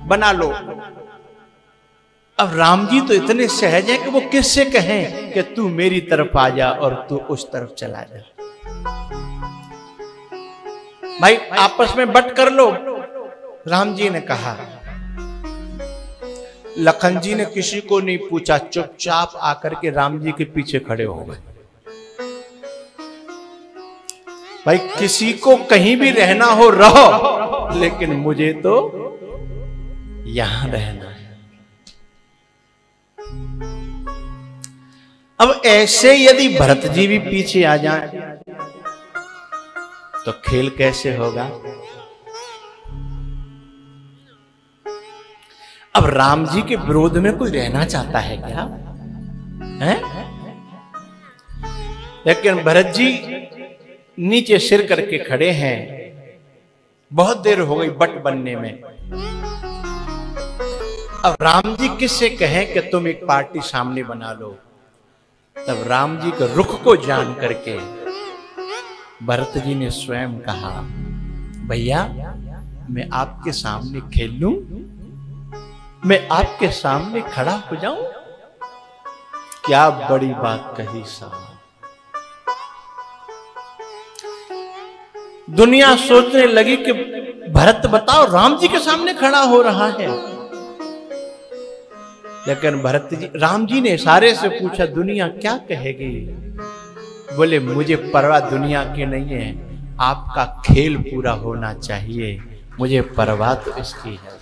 बना लो। अब राम जी तो इतने सहज हैं कि वो किससे कहें कि तू मेरी तरफ आ जा और तू उस तरफ चला जा। भाई आपस में बट कर लो। राम जी ने कहा। लखन जी ने किसी को नहीं पूछा, चुपचाप आकर के राम जी के पीछे खड़े हो गए। भाई किसी को कहीं भी रहना हो रहो, लेकिन मुझे तो यहां रहना है। अब ऐसे यदि भरत जी भी पीछे आ जाएं तो खेल कैसे होगा? अब राम जी के विरोध में कोई रहना चाहता है क्या? है? लेकिन भरत जी नीचे सिर करके खड़े हैं। बहुत देर हो गई बट बनने में। अब राम जी किससे कहें कि तुम एक पार्टी सामने बना लो? तब राम जी के रुख को जान करके भरत जी ने स्वयं कहा, भैया मैं आपके सामने खेल लूं? मैं आपके सामने खड़ा हो जाऊं? क्या बड़ी बात कही साहब। दुनिया सोचने लगी कि भरत बताओ राम जी के सामने खड़ा हो रहा है। लेकिन भरत जी, राम जी ने इशारे से पूछा दुनिया क्या कहेगी? बोले मुझे परवाह दुनिया की नहीं है, आपका खेल पूरा होना चाहिए, मुझे परवाह तो इसकी है।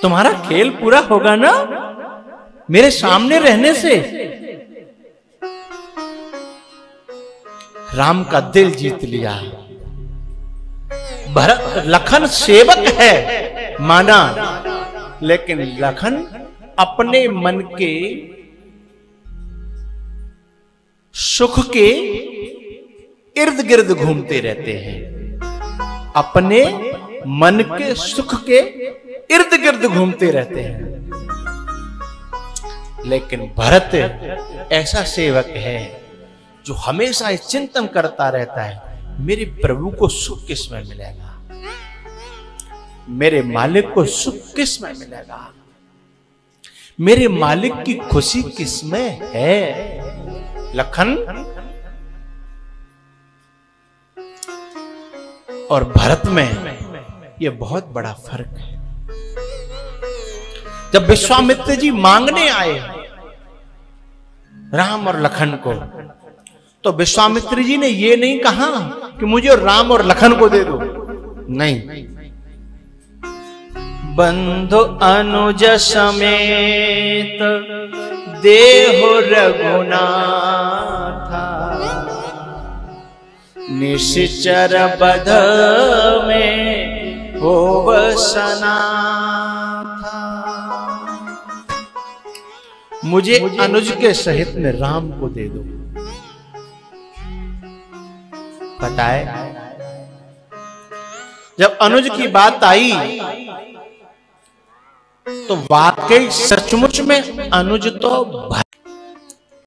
तुम्हारा खेल पूरा होगा ना मेरे सामने रहने से? राम का दिल जीत लिया। भरत लखन सेवक है माना, लेकिन लखन अपने मन के सुख के इर्द गिर्द घूमते रहते हैं। अपने मन के सुख के इर्द गिर्द घूमते रहते हैं। लेकिन भरत ऐसा सेवक है जो हमेशा चिंतन करता रहता है, मेरे प्रभु को सुख किस में मिलेगा, मेरे मालिक को सुख किस में मिलेगा, मेरे मालिक की खुशी किस में है। लखन और भरत में यह बहुत बड़ा फर्क है। जब विश्वामित्र जी मांगने आए राम और लखन को, तो विश्वामित्र जी ने यह नहीं कहा कि मुझे राम और लखन को दे दो, नहीं, बंधु अनुज समेत देहो रघुनाथा, निश्चर बध में होव सनाथा। मुझे अनुज के सहित में राम को दे दो। पता है जब अनुज की बात आई तो वाकई सचमुच में अनुज तो